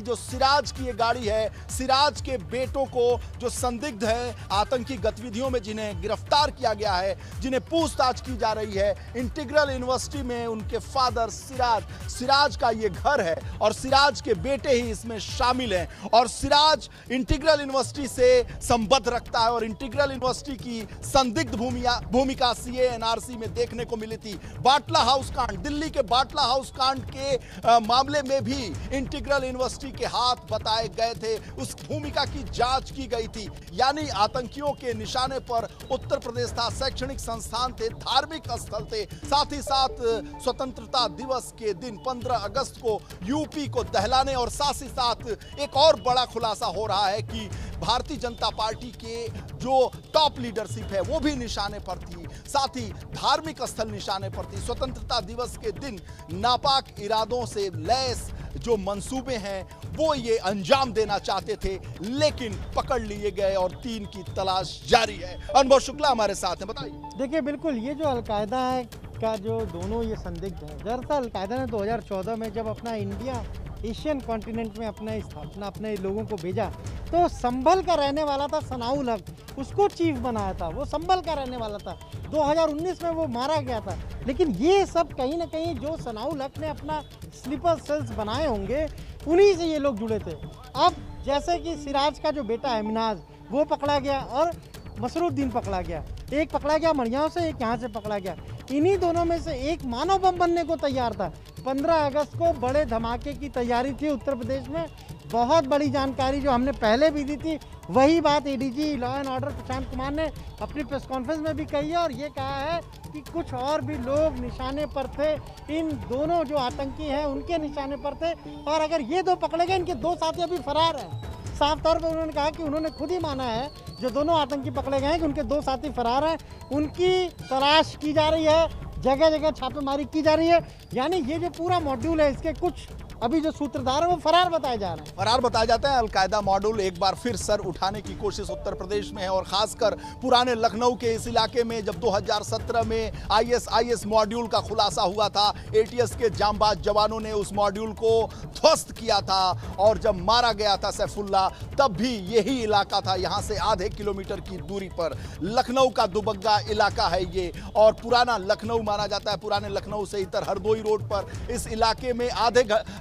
जो सिराज की ये गाड़ी है, सिराज के बेटों को जो संदिग्ध है आतंकी गतिविधियों में, जिन्हें गिरफ्तार किया गया है, जिन्हें पूछताछ की जा रही है, इंटीग्रल यूनिवर्सिटी में उनके फादर सिराज का ये घर है और सिराज के बेटे ही इसमें शामिल हैं और सिराज इंटीग्रल यूनिवर्सिटी से संबंध रखता है और इंटीग्रल यूनिवर्सिटी की संदिग्ध भूमिका CANRC में देखने को मिली थी। बाटला हाउस कांड, दिल्ली के बाटला हाउस कांड के मामले में भी इंटीग्रल यूनिवर्सिटी के हाथ बताए गए थे, उस भूमिका की जांच की गई थी। यानी आतंकियों के निशाने पर उत्तर प्रदेश था, शैक्षणिक संस्थान थे, धार्मिक स्थल थे। साथ ही साथ स्वतंत्रता दिवस के दिन 15 अगस्त को यूपी को दहलाने और साथ ही साथ एक और बड़ा खुलासा हो रहा है कि भारतीय जनता पार्टी के जो टॉप लीडरशिप है वो भी निशाने पर थी, साथ ही धार्मिक स्थल निशाने पर थी। स्वतंत्रता दिवस के दिन नापाक इरादों से लैस जो मंसूबे हैं वो ये अंजाम देना चाहते थे, लेकिन पकड़ लिए गए और 3 की तलाश जारी है। अनुभव शुक्ला हमारे साथ हैं, बताइए। देखिए बिल्कुल, ये जो अलकायदा है का जो दोनों ये संदिग्ध है, दरअसल अलकायदा ने 2014 में जब अपना इंडिया एशियन कॉन्टिनेंट में अपना स्थापना अपने लोगों को भेजा, तो संभल का रहने वाला था सनाउल हक, उसको चीफ बनाया था, वो संभल का रहने वाला था। 2019 में वो मारा गया था। लेकिन ये सब कहीं ना कहीं जो सनाउल हक ने अपना स्लीपर सेल्स बनाए होंगे, उन्हीं से ये लोग जुड़े थे। अब जैसे कि सिराज का जो बेटा है मिन्हाज, वो पकड़ा गया और मसरूद्दीन पकड़ा गया, एक पकड़ा गया मड़ियाओं से, एक यहाँ से पकड़ा गया। इन्हीं दोनों में से एक मानव बम बनने को तैयार था। 15 अगस्त को बड़े धमाके की तैयारी थी उत्तर प्रदेश में। बहुत बड़ी जानकारी जो हमने पहले भी दी थी, वही बात ADG law and order Prashant Kumar ने अपनी प्रेस कॉन्फ्रेंस में भी कही है और ये कहा है कि कुछ और भी लोग निशाने पर थे। इन दोनों जो आतंकी हैं उनके निशाने पर थे और अगर ये 2 पकड़े गए, इनके 2 साथी अभी फरार हैं। साफ तौर पर उन्होंने कहा कि उन्होंने खुद ही माना है जो दोनों आतंकी पकड़े गए हैं कि उनके 2 साथी फरार हैं, उनकी तलाश की जा रही है, जगह जगह छापेमारी की जा रही है। यानी ये जो पूरा मॉड्यूल है इसके कुछ अभी जो सूत्रधार है वो फरार बताए जा रहे हैं। फरार बताया जाता है। अलकायदा मॉड्यूल एक बार फिर सर उठाने की कोशिश उत्तर प्रदेश में है और खासकर पुराने लखनऊ के इस इलाके में जब 2017 में आईएसआईएस मॉड्यूल का खुलासा हुआ था, एटीएस के जांबाज जवानों ने उस मॉड्यूल को ध्वस्त किया था और जब मारा गया था सैफुल्ला, तब भी यही इलाका था। यहाँ से आधे किलोमीटर की दूरी पर लखनऊ का दुबग्गा इलाका है ये, और पुराना लखनऊ माना जाता है। पुराने लखनऊ से इधर हरदोई रोड पर इस इलाके में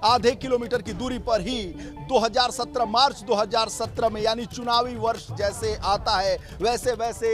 आधे किलोमीटर की दूरी पर ही 2017 मार्च 2017 में, यानी चुनावी वर्ष जैसे आता है वैसे वैसे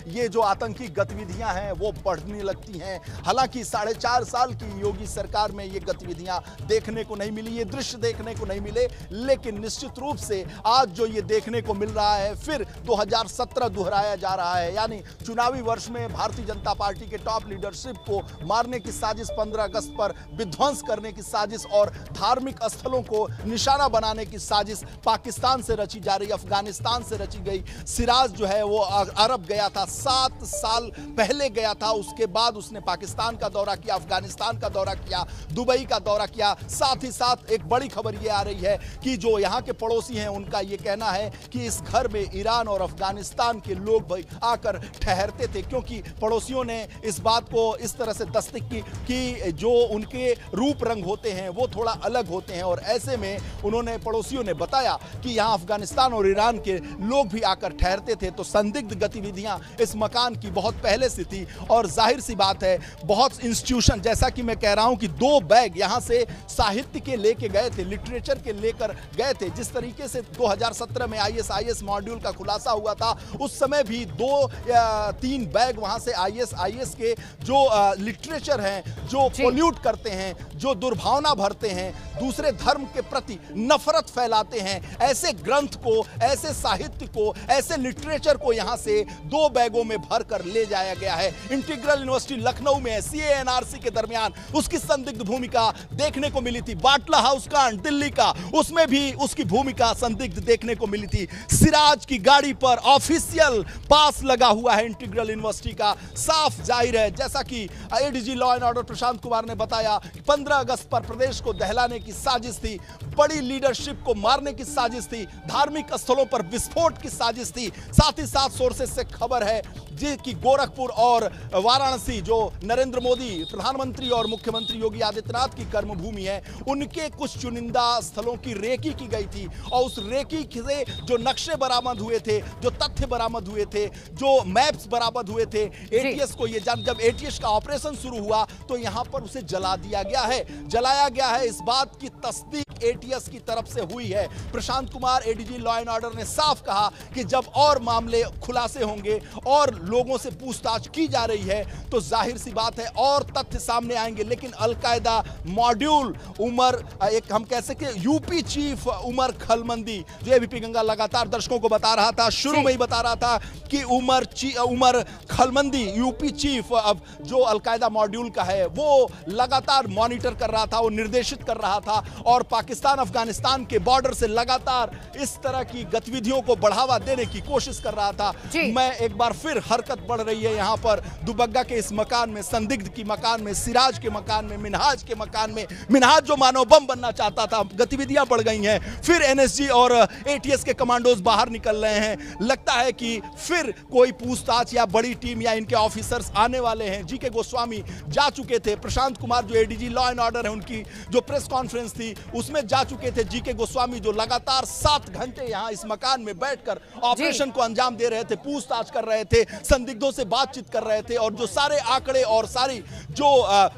ये जो आतंकी गतिविधियां हैं वो बढ़ने लगती हैं। हालांकि 4.5 साल की योगी सरकार में ये गतिविधियां देखने को नहीं मिली, ये दृश्य देखने को नहीं मिले, लेकिन निश्चित रूप से आज जो ये देखने को मिल रहा है फिर 2017 दोहराया जा रहा है। यानी चुनावी वर्ष में भारतीय जनता पार्टी के टॉप लीडरशिप को मारने की साजिश, 15 अगस्त पर विध्वंस करने की साजिश और धार्मिक स्थलों को निशाना बनाने की साजिश पाकिस्तान से रची जा रही, अफगानिस्तान से रची गई। सिराज जो है वो अरब गया था, 7 साल पहले गया था, उसके बाद उसने पाकिस्तान का दौरा किया, अफगानिस्तान का दौरा किया, दुबई का दौरा किया। साथ ही साथ एक बड़ी खबर ये आ रही है कि जो यहाँ के पड़ोसी हैं उनका ये कहना है कि इस घर में ईरान और अफगानिस्तान के लोग भी आकर ठहरते थे, क्योंकि पड़ोसियों ने इस बात को इस तरह से तस्दीक की कि जो उनके रूप रंग होते हैं वो थोड़ा अलग होते हैं, और ऐसे में उन्होंने पड़ोसियों ने बताया कि यहाँ अफगानिस्तान और ईरान के लोग भी आकर ठहरते थे। तो संदिग्ध गतिविधियां इस मकान की बहुत पहले से थी, और जाहिर सी बात है बहुत इंस्टीट्यूशन, जैसा कि मैं कह रहा हूं कि 2 बैग यहाँ से साहित्य के लेके गए थे, लिटरेचर के लेकर गए थे। जिस तरीके से 2017 में आईएसआईएस मॉड्यूल का खुलासा हुआ था, उस समय भी 2 या 3 बैग वहां से आईएसआईएस के जो लिटरेचर हैं, जो पोल्यूट करते हैं, जो दुर्भावना भरते हैं, दूसरे धर्म के प्रति नफरत फैलाते हैं, ऐसे ग्रंथ को, ऐसे साहित्य को, ऐसे लिटरेचर को यहां से 2 बैगों में भरकर ले जाया गया है। इंटीग्रल यूनिवर्सिटी लखनऊ में सीए एनआरसी के दरमियान उसकी संदिग्ध भूमिका देखने को मिली थी। बाटला हाउस कांड दिल्ली का, उसमें भी उसकी भूमिका संदिग्ध देखने को मिली थी। सिराज की गाड़ी पर ऑफिशियल पास लगा हुआ है इंटीग्रल यूनिवर्सिटी का, साफ जाहिर है। जैसा कि ADG law and order Prashant Kumar ने बताया, 15 अगस्त पर प्रदेश को दहलाने की साजिश थी, बड़ी लीडरशिप को मारने की साजिश थी, धार्मिक स्थलों पर विस्फोट की साजिश थी। साथ ही साथ सोर्सेस से खबर है कि गोरखपुर और वाराणसी, जो नरेंद्र मोदी प्रधानमंत्री और मुख्यमंत्री योगी आदित्यनाथ की कर्मभूमि है, उनके कुछ चुनिंदा स्थलों की रेकी की गई थी, और उस रेकी से जो नक्शे बरामद हुए थे, जो तथ्य बरामद हुए थे, जो मैप्स बरामद हुए थे, एटीएस को ये जब एटीएस का ऑपरेशन शुरू हुआ तो यहां पर उसे जला दिया गया है, जलाया गया है। इस बात की तस्दीक एटीएस की तरफ से हुई है। Prashant Kumar ADG law and order ने साफ कहा कि जब और मामले खुलासे होंगे और लोगों से पूछताछ की जा रही है तो जाहिर सी बात है और तथ्य सामने आएंगे। लेकिन अलकायदा मॉड्यूल उमर, एक हम कह सकते हैं यूपी चीफ उमर खलमंदी, जो एबीपी गंगा लगातार दर्शकों को बता रहा था, शुरू में ही बता रहा था कि उमर खलमंदी यूपी चीफ अब जो अलकायदा मॉड्यूल का है वो लगातार मॉनिटर कर रहा था, वो निर्देशित कर रहा था, और पाकिस्तान अफगानिस्तान के बॉर्डर से लगातार इस तरह की गतिविधियों को बढ़ावा देने की कोशिश कर रहा था। मैं एक बार फिर हरकत बढ़ रही है यहाँ पर दुबग्गा के इस मकान में, संदिग्ध की मकान में, सिराज के मकान में, मिनहाज के मकान में। मिनहाज जो मानव बम बनना चाहता था, गतिविधियां बढ़ गई हैं। फिर एनएसजी और एटीएस के कमांडोज बाहर निकल रहे हैं। लगता है कि फिर कोई पूछताछ या बड़ी टीम या इनके ऑफिसर्स आने वाले हैं। जीके गोस्वामी जा चुके थे, प्रशांत कुमार जो एडीजी लॉ एंड ऑर्डर है उनकी जो प्रेस कॉन्फ्रेंस थी उसमें जा चुके थे। जीके गोस्वामी जो लगातार 7 घंटे यहां इस मकान में बैठकर ऑपरेशन को अंजाम दे रहे थे, पूछताछ कर रहे थे, संदिग्धों से बातचीत कर रहे थे, और जो सारे आंकड़े और सारी जो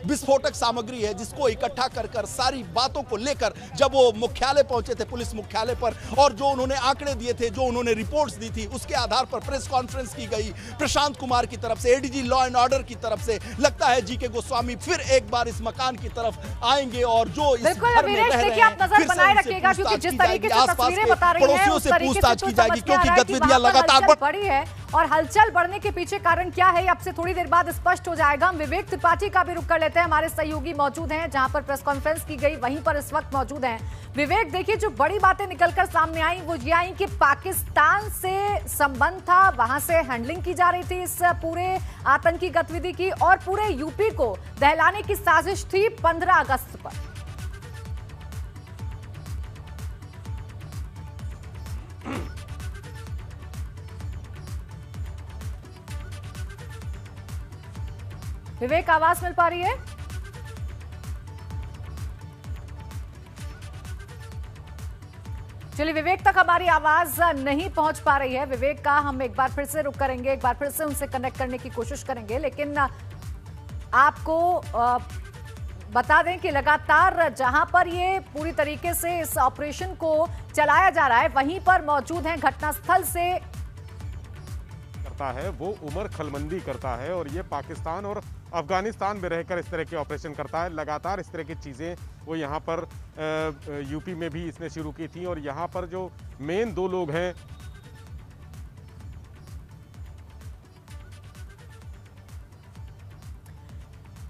विस्फोटक सामग्री है जिसको इकट्ठा कर सारी बातों को लेकर जब वो मुख्यालय पहुंचे थे, पुलिस मुख्यालय पर, और जो उन्होंने आंकड़े दिए थे, जो उन्होंने रिपोर्ट्स दी थी, उसके आधार पर प्रेस कॉन्फ्रेंस की गई प्रशांत कुमार की तरफ से, एडीजी लॉ एंड ऑर्डर की तरफ से। लगता है जीके गोस्वामी फिर एक बार इस मकान की तरफ आएंगे और जो इस घर में रह रहे हैं आप नजर बनाए रखिएगा, क्योंकि जिस तरीके से तस्वीरें बता रही हैं उस तरीके से पूछताछ की जाएगी, क्योंकि गतिविधियां लगातार बढ़ी है। और हलचल बढ़ने के पीछे कारण क्या है, अब से थोड़ी देर बाद स्पष्ट हो जाएगा। हम विवेक त्रिपाठी का भी रुख कर लेते हैं, हमारे सहयोगी मौजूद हैं, जहां पर प्रेस कॉन्फ्रेंस की गई वहीं पर इस वक्त मौजूद हैं। विवेक, देखिए जो बड़ी बातें निकलकर सामने आई वो ये आई कि पाकिस्तान से संबंध था, वहां से हैंडलिंग की जा रही थी इस पूरे आतंकी गतिविधि की, और पूरे यूपी को दहलाने की साजिश थी 15 अगस्त पर। विवेक, आवाज मिल पा रही है? चलिए, विवेक तक हमारी आवाज नहीं पहुंच पा रही है। विवेक का हम एक बार फिर से रुक करेंगे, एक बार फिर से उनसे कनेक्ट करने की कोशिश करेंगे, लेकिन आपको बता दें कि लगातार जहां पर ये पूरी तरीके से इस ऑपरेशन को चलाया जा रहा है, वहीं पर मौजूद हैं घटनास्थल से करता है वो उमर खलमंदी करता है, और ये पाकिस्तान और अफगानिस्तान में रहकर इस तरह के ऑपरेशन करता है। लगातार इस तरह की चीज़ें वो यहाँ पर यूपी में भी इसने शुरू की थी, और यहाँ पर जो मेन दो लोग हैं,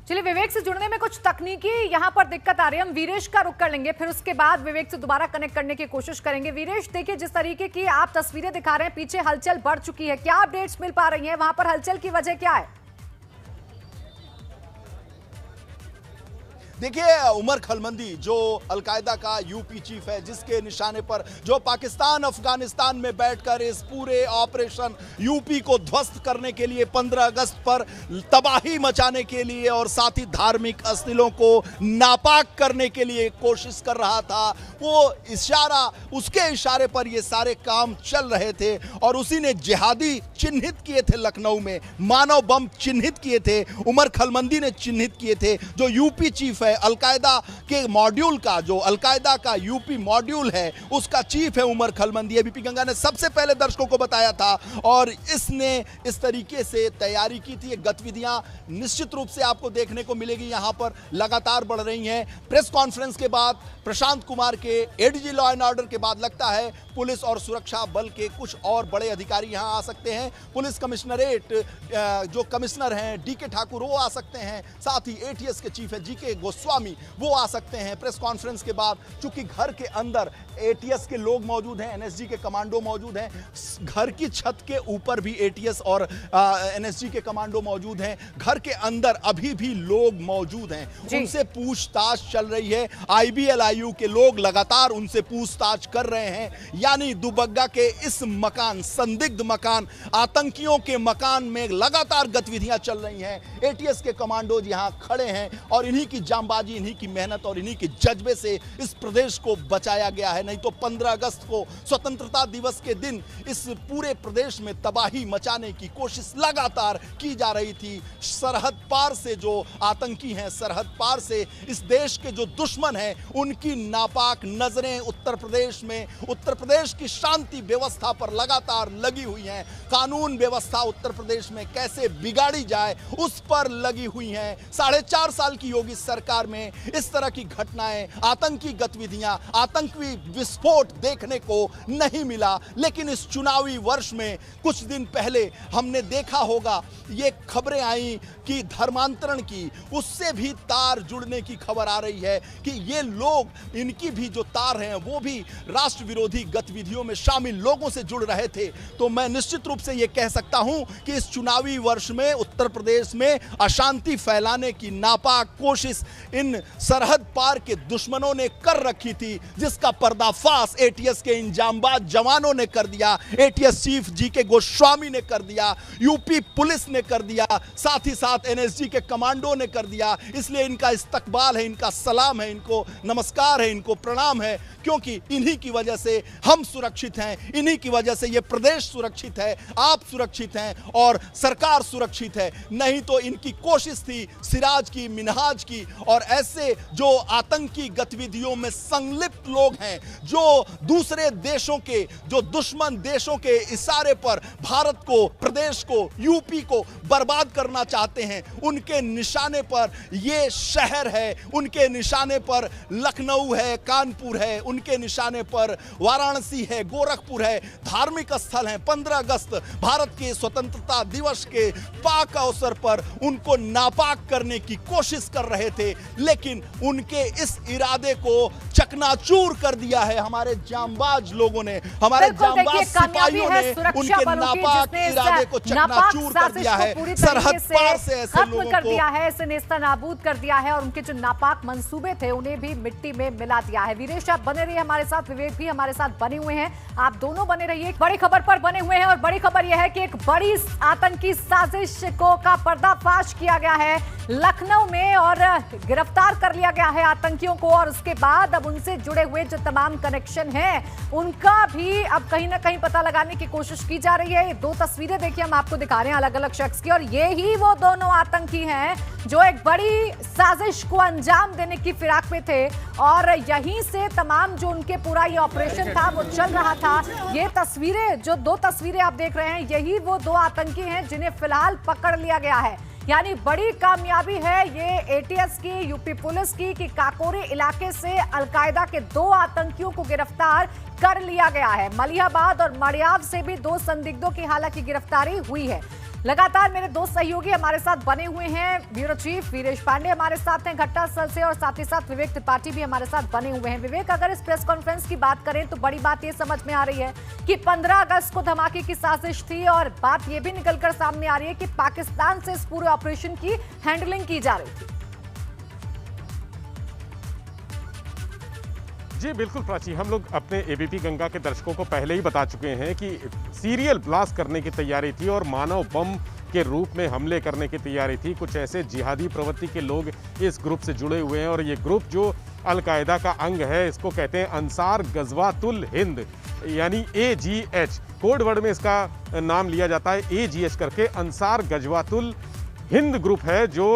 चलिए विवेक से जुड़ने में कुछ तकनीकी यहां पर दिक्कत आ रही है, हम वीरेश का रुख कर लेंगे, फिर उसके बाद विवेक से दोबारा कनेक्ट करने की कोशिश करेंगे। वीरेश, देखिए जिस तरीके की आप तस्वीरें दिखा रहे हैं, पीछे हलचल बढ़ चुकी है, क्या अपडेट्स मिल पा रही हैं? वहां पर हलचल की वजह क्या है? देखिए, उमर खलमंदी जो अलकायदा का यूपी चीफ है, जिसके निशाने पर जो पाकिस्तान अफगानिस्तान में बैठकर इस पूरे ऑपरेशन यूपी को ध्वस्त करने के लिए 15 अगस्त पर तबाही मचाने के लिए और साथ ही धार्मिक स्थलों को नापाक करने के लिए कोशिश कर रहा था, वो इशारा, उसके इशारे पर ये सारे काम चल रहे थे। और उसी ने जिहादी चिन्हित किए थे, लखनऊ में मानव बम चिन्हित किए थे, उमर खलमंदी ने चिन्हित किए थे। जो यूपी चीफ है अलकायदा के मॉड्यूल का, जो अलकायदा का यूपी मॉड्यूल है, उसका चीफ है उमर खलमंदी। एबीपी गंगा ने सबसे पहले दर्शकों को बताया था, और इसने इस तरीके से तैयारी की थी। ये गतिविधियां निश्चित रूप से आपको देखने को मिलेगी, यहां पर लगातार बढ़ रही हैं। प्रेस कॉन्फ्रेंस के बाद प्रशांत कुमार के एडीजी लॉ एंड ऑर्डर के बाद लगता है पुलिस और सुरक्षा बल के कुछ और बड़े अधिकारी यहां आ सकते हैं। पुलिस कमिश्नरेट जो कमिश्नर हैं डीके ठाकुर, वो आ सकते हैं, साथ ही एटीएस के चीफ है जीके गोस्वामी, वो आ सकते हैं। प्रेस कॉन्फ्रेंस के बाद चूंकि घर के अंदर एटीएस के लोग मौजूद हैं, एनएसजी के कमांडो मौजूद हैं, घर की छत के ऊपर भी एटीएस और एनएसजी के कमांडो मौजूद हैं, घर के अंदर अभी भी लोग मौजूद हैं, उनसे पूछताछ चल रही है। आईबीएलआईयू के लोग लगातार उनसे पूछताछ कर रहे हैं। यानी दुबग्गा के इस मकान, संदिग्ध मकान, आतंकियों के मकान में लगातार गतिविधियां चल रही हैं। एटीएस के कमांडो यहां खड़े हैं, और इन्हीं की जांबाजी, इन्हीं की मेहनत और इन्हीं के जज्बे से इस प्रदेश को बचाया गया है। नहीं तो 15 अगस्त को स्वतंत्रता दिवस के दिन इस पूरे प्रदेश में तबाही मचाने की कोशिश लगातार की जा रही थी। सरहद पार से जो आतंकी हैं, सरहद पार से इस देश के जो दुश्मन हैं, उनकी नापाक नजरें उत्तर प्रदेश में, उत्तर प्रदेश की शांति व्यवस्था पर लगातार लगी हुई हैं। कानून व्यवस्था उत्तर प्रदेश में कैसे बिगाड़ी जाए, उस पर लगी हुई हैं। 4.5 साल की योगी सरकार में इस तरह की घटनाएं, आतंकी गतिविधियां, आतंकी विस्फोट देखने को नहीं मिला। लेकिन इस चुनावी वर्ष में कुछ दिन पहले हमने देखा होगा, ये खबरें आई कि धर्मांतरण की, उससे भी तार जुड़ने की खबर आ रही है कि ये लोग, इनकी भी जो तार हैं, वो भी राष्ट्र विरोधी गतिविधियों में शामिल लोगों से जुड़ रहे थे। तो मैं निश्चित रूप से ये कह सकता हूं कि इस चुनावी वर्ष में उत्तर प्रदेश में अशांति फैलाने की नापाक कोशिश इन सरहद पार के दुश्मनों ने कर रखी थी, जिसका पर्दाफाश एटीएस के इन जांबाज जवानों ने कर दिया, एटीएस चीफ जीके गोस्वामी ने कर दिया, यूपी पुलिस ने कर दिया, साथ ही साथ एनएसजी के कमांडो ने कर दिया। इसलिए इनका इस्तकबाल है, इनका सलाम है, इनको नमस्कार है, इनको प्रणाम है, क्योंकि इन्हीं की वजह से हम सुरक्षित हैं, इन्हीं की वजह से ये प्रदेश सुरक्षित है, आप सुरक्षित हैं और सरकार सुरक्षित है। नहीं तो इनकी कोशिश थी सिराज की, मिनहाज की और ऐसे जो आतंकी गतिविधियों में संलिप्त लोग हैं, जो दूसरे देशों के, जो दुश्मन देशों के इशारे पर भारत को, प्रदेश को, यूपी को बर्बाद करना चाहते हैं, उनके निशाने पर ये शहर है, उनके निशाने पर लखनऊ है, कानपुर है, उनके निशाने पर वाराणसी है, गोरखपुर है, धार्मिक स्थल है। 15 अगस्त भारत के स्वतंत्रता दिवस के पाक अवसर पर उनको नापाक करने की कोशिश कर रहे थे, लेकिन उनके इस इरादे को चकनाचूर कर दिया है हमारे जांबाज लोगों ने, हमारे जांबाज सिपाहियों ने उनके नापाक इरादे को चकनाचूर कर दिया है, सरहद पार से ऐसे लोगों कर दिया है, इसे नेस्तनाबूद कर दिया है और उनके जो नापाक मंसूबे थे उन्हें भी मिट्टी में मिला दिया है। वीरेश, आप बने रहिए हमारे साथ, विवेक भी हमारे साथ बने हुए हैं, आप दोनों बने रहिए। बड़ी खबर पर बने हुए हैं और बड़ी खबर यह है कि एक बड़ी आतंकी साजिश का पर्दाफाश किया गया है लखनऊ में और गिरफ्तार कर लिया गया है आतंकियों को, और उसके बाद अब उनसे जुड़े हुए जो तमाम कनेक्शन हैं उनका भी अब कहीं ना कहीं पता लगाने की कोशिश की जा रही है। ये दो तस्वीरें देखिए हम आपको दिखा रहे हैं अलग अलग शख्स की, और ये ही वो दोनों आतंकी हैं जो एक बड़ी साजिश को अंजाम देने की फिराक में थे और यहीं से तमाम जो उनके पूरा ये ऑपरेशन था वो चल रहा था। ये तस्वीरें, जो दो तस्वीरें आप देख रहे हैं, यही वो दो आतंकी हैं जिन्हें फिलहाल पकड़ लिया गया है। यानी बड़ी कामयाबी है ये एटीएस की, यूपी पुलिस की, कि काकोरी इलाके से अलकायदा के दो आतंकियों को गिरफ्तार कर लिया गया है। मलिहाबाद और मड़ियाव से भी दो संदिग्धों की हालांकि गिरफ्तारी हुई है। लगातार मेरे दो सहयोगी हमारे साथ बने हुए हैं, ब्यूरो चीफ वीरेश पांडे हमारे साथ हैं घटनास्थल से और साथ ही साथ विवेक त्रिपाठी भी हमारे साथ बने हुए हैं। विवेक, अगर इस प्रेस कॉन्फ्रेंस की बात करें तो बड़ी बात ये समझ में आ रही है कि 15 अगस्त को धमाके की साजिश थी और बात ये भी निकलकर सामने आ रही है कि पाकिस्तान से इस पूरे ऑपरेशन की हैंडलिंग की जा रही थी। जी बिल्कुल प्राची, हम लोग अपने एबीपी गंगा के दर्शकों को पहले ही बता चुके हैं कि सीरियल ब्लास्ट करने की तैयारी थी और मानव बम के रूप में हमले करने की तैयारी थी। कुछ ऐसे जिहादी प्रवृत्ति के लोग इस ग्रुप से जुड़े हुए हैं और ये ग्रुप जो अलकायदा का अंग है, इसको कहते हैं अंसार गजवातुल हिंद, यानी AGH, कोड वर्ड में इसका नाम लिया जाता है AGH करके। अंसार गजवातुल हिंद ग्रुप है जो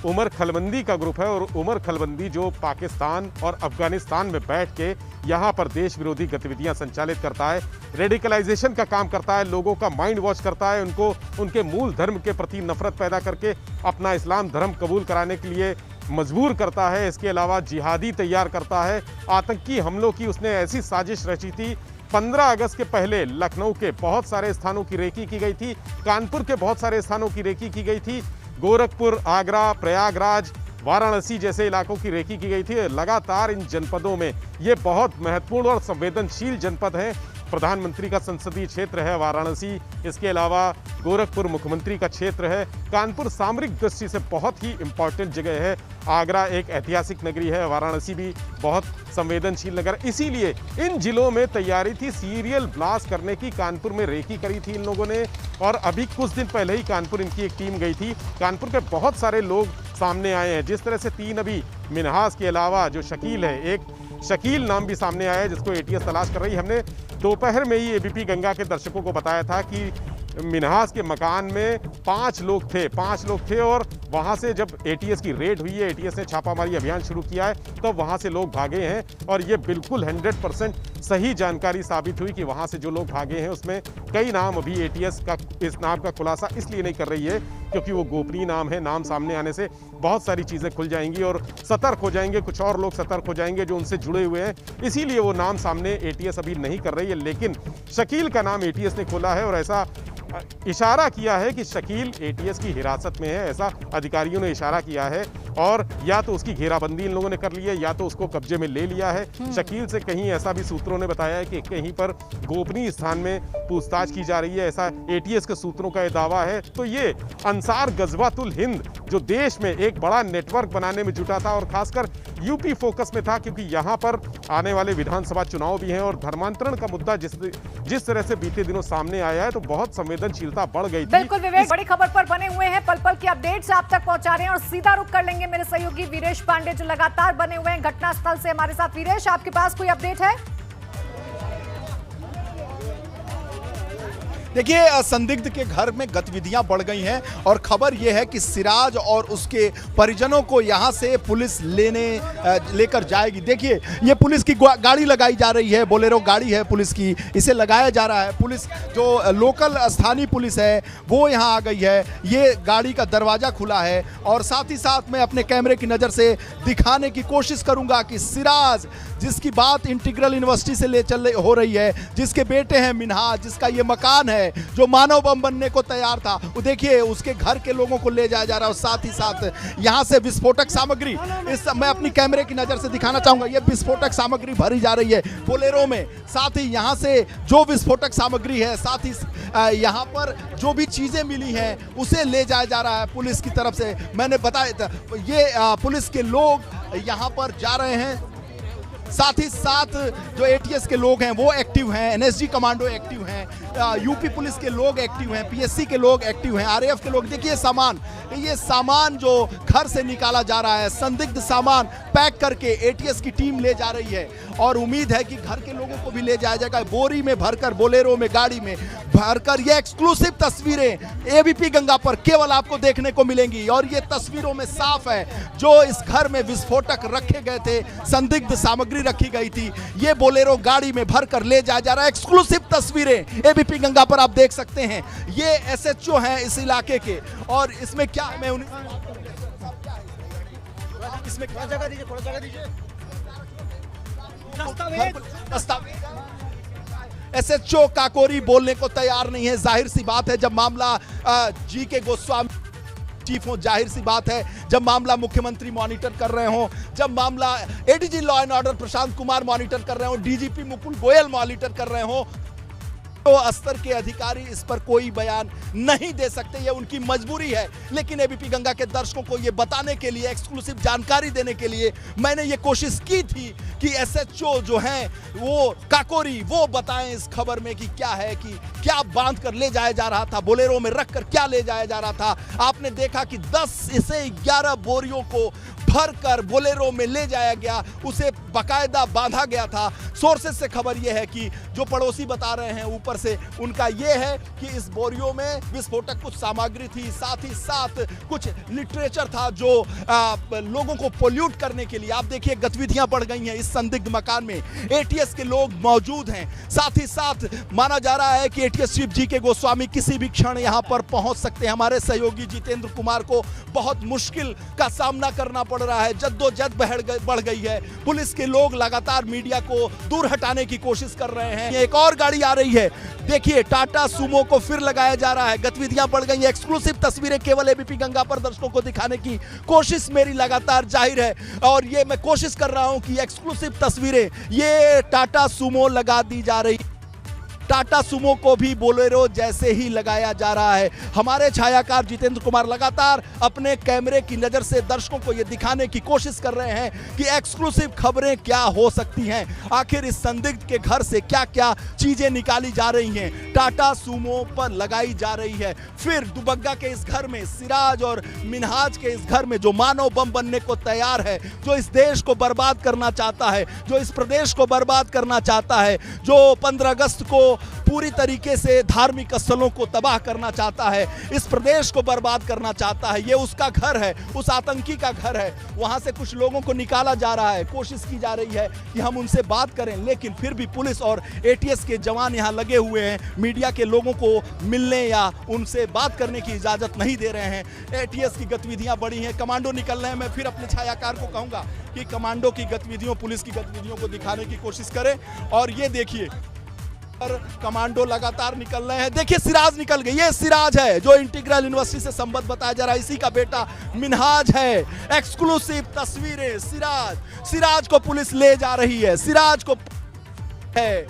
उमर खलबंदी का ग्रुप है और उमर खलबंदी जो पाकिस्तान और अफगानिस्तान में बैठ के यहाँ पर देश विरोधी गतिविधियाँ संचालित करता है, रेडिकलाइजेशन का काम करता है, लोगों का माइंड वॉश करता है, उनको उनके मूल धर्म के प्रति नफरत पैदा करके अपना इस्लाम धर्म कबूल कराने के लिए मजबूर करता है। इसके अलावा जिहादी तैयार करता है। आतंकी हमलों की उसने ऐसी साजिश रची थी। 15 अगस्त के पहले लखनऊ के बहुत सारे स्थानों की रेकी की गई थी, कानपुर के बहुत सारे स्थानों की रेकी की गई थी, गोरखपुर, आगरा, प्रयागराज, वाराणसी जैसे इलाकों की रेकी की गई थी। लगातार इन जनपदों में ये बहुत महत्वपूर्ण और संवेदनशील जनपद हैं। प्रधानमंत्री का संसदीय क्षेत्र है वाराणसी, इसके अलावा गोरखपुर मुख्यमंत्री का क्षेत्र है, कानपुर सामरिक दृष्टि से बहुत ही इंपॉर्टेंट जगह है, आगरा एक ऐतिहासिक नगरी है, वाराणसी भी बहुत संवेदनशील नगर। इसीलिए इन जिलों में तैयारी थी सीरियल ब्लास्ट करने की। कानपुर में रेकी करी थी इन लोगों ने और अभी कुछ दिन पहले ही कानपुर इनकी एक टीम गई थी। कानपुर के बहुत सारे लोग सामने आए हैं, जिस तरह से 3 अभी मिनहास के अलावा जो शकील है, एक शकील नाम भी सामने आया है जिसको एटीएस तलाश कर रही है। हमने दोपहर में ही एबीपी गंगा के दर्शकों को बताया था कि मिनहास के मकान में 5 लोग थे और वहां से जब एटीएस की रेड हुई है, एटीएस ने छापामारी अभियान शुरू किया है, तो वहां से लोग भागे हैं और ये बिल्कुल 100% सही जानकारी साबित हुई कि वहां से जो लोग भागे हैं उसमें कई नाम अभी एटीएस का इस नाम का खुलासा इसलिए नहीं कर रही है क्योंकि वो गोपनीय नाम है। नाम सामने आने से बहुत सारी चीज़ें खुल जाएंगी और सतर्क हो जाएंगे, कुछ और लोग सतर्क हो जाएंगे जो उनसे जुड़े हुए हैं, इसीलिए वो नाम सामने एटीएस अभी नहीं कर रही है। लेकिन शकील का नाम एटीएस ने खोला है और ऐसा इशारा किया है कि शकील एटीएस की हिरासत में है, ऐसा अधिकारियों ने इशारा किया है और या तो उसकी घेराबंदी इन लोगों ने कर ली है या तो उसको कब्जे में ले लिया है। शकील से कहीं ऐसा भी सूत्रों ने बताया है कि कहीं पर गोपनीय स्थान में पूछताछ की जा रही है, ऐसा एटीएस के सूत्रों का यह दावा है। तो ये अंसार गजवातुल हिंद जो देश में एक बड़ा नेटवर्क बनाने में जुटा था और खासकर यूपी फोकस में था क्योंकि यहाँ पर आने वाले विधानसभा चुनाव भी हैं और धर्मांतरण का मुद्दा जिस तरह से बीते दिनों सामने आया है तो बहुत संवेदनशीलता बढ़ गई थी। बिल्कुल विवेक, बड़ी खबर पर बने हुए हैं, पल पल की अपडेट्स आप तक पहुंचा रहे हैं और सीधा रुख कर लेंगे मेरे सहयोगी वीरेश पांडे जो लगातार बने हुए हैं घटनास्थल से हमारे साथ। वीरेश, आपके पास कोई अपडेट है? देखिए संदिग्ध के घर में गतिविधियां बढ़ गई हैं और खबर यह है कि सिराज और उसके परिजनों को यहां से पुलिस लेकर जाएगी। देखिए ये पुलिस की गाड़ी लगाई जा रही है, बोलेरो गाड़ी है पुलिस की, इसे लगाया जा रहा है। पुलिस जो लोकल स्थानीय पुलिस है वो यहां आ गई है। ये गाड़ी का दरवाजा खुला है और साथ ही साथ मैं अपने कैमरे की नज़र से दिखाने की कोशिश करूंगा कि सिराज, जिसकी बात इंटीग्रल यूनिवर्सिटी से हो रही है, जिसके बेटे हैं मिन्हाज, जिसका ये मकान है जो मानव बम बनने को तैयार था, वो देखिए उसके घर के लोगों को ले जाया जा रहा है। और साथ ही साथ यहाँ से विस्फोटक सामग्री, मैं अपनी कैमरे की नज़र से दिखाना चाहूँगा, ये विस्फोटक सामग्री भरी जा रही है बोलेरो में। साथ ही यहाँ से जो विस्फोटक सामग्री है, साथ ही यहाँ पर जो भी चीज़ें मिली हैं उसे ले जाया जा रहा है पुलिस की तरफ से। मैंने बताया ये पुलिस के लोग यहाँ पर जा रहे हैं। साथ ही साथ जो एटीएस के लोग हैं वो एक्टिव हैं, एनएसजी कमांडो एक्टिव हैं, यूपी पुलिस के लोग एक्टिव हैं, पीएससी के लोग एक्टिव हैं, आरएएफ के लोग। देखिए ये सामान जो घर से निकाला जा रहा है, संदिग्ध सामान पैक करके एटीएस की टीम ले जा रही है और उम्मीद है कि घर के लोगों को भी ले जाया जाएगा। बोरी में भरकर, बोलेरो में, गाड़ी में भरकर। ये एक्सक्लूसिव तस्वीरें एबीपी गंगा पर केवल आपको देखने को मिलेंगी और ये तस्वीरों में साफ है जो इस घर में विस्फोटक रखे गए थे, संदिग्ध सामग्री रखी गई थी, ये बोलेरो गाड़ी में भरकर ले जाया जा रहा है। एक्सक्लूसिव तस्वीरें एबीपी गंगा पर आप देख सकते हैं। ये एसएचओ हैं इस इलाके के और इसमें क्या मैं इसमें क्या जगह दीजिए, थोड़ा जगह दीजिए। एसएचओ काकोरी बोलने को तैयार नहीं है। जाहिर सी बात है जब मामला जी के गोस्वामी चीफ हो, जाहिर सी बात है जब मामला मुख्यमंत्री मॉनिटर कर रहे हो, जब मामला ADG law and order Prashant Kumar monitor कर रहे हो, डीजीपी मुकुल गोयल मॉनिटर कर रहे हो, तो स्तर के अधिकारी इस पर कोई बयान नहीं दे सकते, ये उनकी मजबूरी है। लेकिन एबीपी गंगा के दर्शकों को ये बताने के लिए, एक्सक्लूसिव जानकारी देने के लिए मैंने ये कोशिश की थी कि एसएचओ जो हैं वो काकोरी वो बताएं इस खबर में कि क्या है, कि क्या बांध कर ले जाया जा रहा था, बोलेरो में रख कर क्या ले जाया जा रहा था। आपने देखा कि 10 से 11 बोरियों को भर कर बोलेरो में ले जाया गया, उसे बाकायदा बांधा गया था। सोर्सेज से खबर यह है कि जो पड़ोसी बता रहे हैं ऊपर से, उनका यह है कि इस बोरियों में विस्फोटक कुछ सामग्री थी, साथ ही साथ कुछ लिटरेचर था जो लोगों को पोल्यूट करने के लिए। आप देखिए गतिविधियां बढ़ गई हैं इस संदिग्ध मकान में, एटीएस के लोग मौजूद हैं। साथ ही साथ माना जा रहा है कि एटीएस चीफ जी के गोस्वामी किसी भी क्षण यहां पर पहुंच सकते हैं। हमारे सहयोगी जितेंद्र कुमार को बहुत मुश्किल का सामना करना पड़ रहा है, जद्दोजहद बढ़ गई है। पुलिस के लोग लगातार मीडिया को दूर हटाने की कोशिश कर रहे हैं। एक और गाड़ी आ रही है, देखिए टाटा सुमो को फिर लगाया जा रहा है। गतिविधियां बढ़ गई हैं। एक्सक्लूसिव तस्वीरें केवल एबीपी गंगा पर दर्शकों को दिखाने की कोशिश मेरी लगातार जाहिर है और ये मैं कोशिश कर रहा हूं कि एक्सक्लूसिव तस्वीरें ये टाटा सुमो लगा दी जा रही। टाटा सुमो को भी बोलेरो जैसे ही लगाया जा रहा है। हमारे छायाकार जितेंद्र कुमार लगातार अपने कैमरे की नज़र से दर्शकों को यह दिखाने की कोशिश कर रहे हैं कि एक्सक्लूसिव खबरें क्या हो सकती हैं, आखिर इस संदिग्ध के घर से क्या क्या चीज़ें निकाली जा रही हैं, टाटा सुमो पर लगाई जा रही है। फिर दुबग्गा के इस घर में, सिराज और मिन्हाज के इस घर में जो मानव बम बनने को तैयार है, जो इस देश को बर्बाद करना चाहता है, जो इस प्रदेश को बर्बाद करना चाहता है, जो 15 अगस्त को पूरी तरीके से धार्मिक स्थलों को तबाह करना चाहता है, इस प्रदेश को बर्बाद करना चाहता है, ये उसका घर है, उस आतंकी का घर है। वहां से कुछ लोगों को निकाला जा रहा है, कोशिश की जा रही है कि हम उनसे बात करें, लेकिन फिर भी पुलिस और एटीएस के जवान यहां लगे हुए हैं, मीडिया के लोगों को मिलने या उनसे बात करने की इजाजत नहीं दे रहे हैं। एटीएस की गतिविधियां बढ़ी हैं, कमांडो निकल रहे हैं। मैं फिर अपने छायाकार को कहूंगा कि कमांडो की गतिविधियों, पुलिस की गतिविधियों को दिखाने की कोशिश करें। और ये देखिए कमांडो लगातार निकल रहे हैं। देखिए सिराज निकल गई, ये सिराज है जो इंटीग्रल यूनिवर्सिटी से संबद्ध बताया जा रहा है, इसी का बेटा मिन्हाज है। एक्सक्लूसिव तस्वीरें, सिराज को पुलिस ले जा रही है, सिराज को है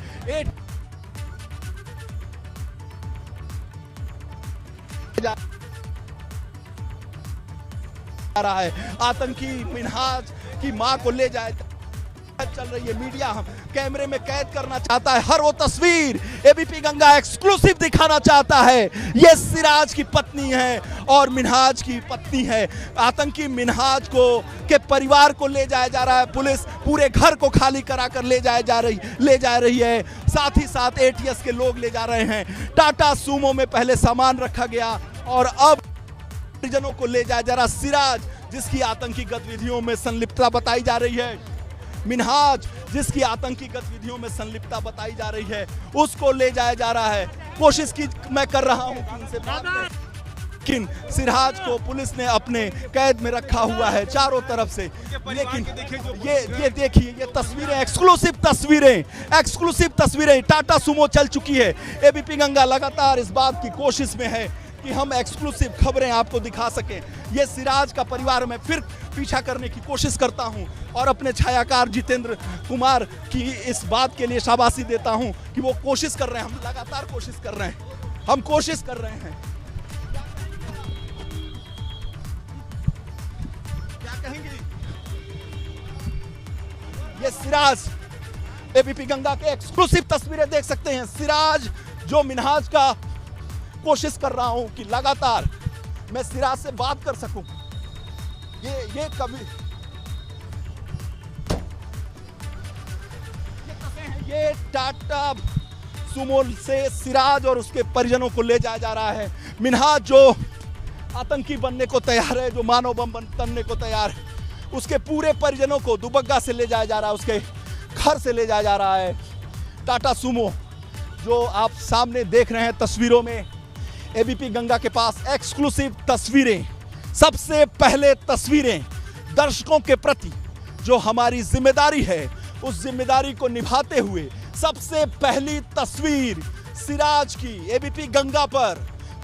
जा रहा है, आतंकी मिन्हाज की मां को ले जाए चल रही है, मीडिया हम कैमरे में कैद करना चाहता है हर वो तस्वीर। एबीपी गंगा एक्सक्लूसिव दिखाना चाहता है। ये सिराज की पत्नी है और मिन्हाज की पत्नी है। आतंकी मिन्हाज को के परिवार को ले जाया जा रहा है। पुलिस पूरे घर को खाली कराकर ले जा रही है। साथ ही साथ एटीएस के लोग ले जा रहे हैं। टाटा सूमो में पहले सामान रखा गया और अब परिजनों को ले जाया जा रहा। सिराज जिसकी आतंकी गतिविधियों में संलिप्तता बताई जा रही है, मिन्हाज जिसकी आतंकी गतिविधियों में संलिप्तता बताई जा रही है, उसको ले जाया जा रहा है। कोशिश की मैं कर रहा हूं कि उनसे बात करूं, लेकिन सिराज को पुलिस ने अपने कैद में रखा हुआ है चारों तरफ से। लेकिन ये देखिए, ये तस्वीरें एक्सक्लूसिव तस्वीरें टाटा सूमो चल चुकी है। एबीपी गंगा लगातार इस बात की कोशिश में है कि हम एक्सक्लूसिव खबरें आपको दिखा सकें। ये सिराज का परिवार मैं फिर पीछा करने की कोशिश करता हूं और अपने छायाकार जितेंद्र कुमार की इस बात के लिए शाबाशी देता हूं कि वो कोशिश कर रहे हैं। हम लगातार कोशिश कर रहे हैं, हम कोशिश कर रहे हैं। क्या कहेंगे? ये सिराज, एबीपी गंगा के एक्सक्लूसिव तस्वीरें देख सकते हैं। सिराज जो मिन्हाज का कोशिश कर रहा हूं कि लगातार मैं सिराज से बात कर सकूं। ये कभी ये टाटा सूमो से सिराज और उसके परिजनों को ले जाया जा रहा है। मिन्हाज जो आतंकी बनने को तैयार है, जो मानव बम बनने को तैयार है, उसके पूरे परिजनों को दुबग्गा से ले जाया जा रहा है, उसके घर से ले जाया जा रहा है। टाटा सूमो जो आप सामने देख रहे हैं तस्वीरों में, एबीपी गंगा के पास एक्सक्लूसिव तस्वीरें, सबसे पहले तस्वीरें दर्शकों के प्रति जो हमारी जिम्मेदारी है, उस जिम्मेदारी को निभाते हुए सबसे पहली तस्वीर सिराज की एबीपी गंगा पर।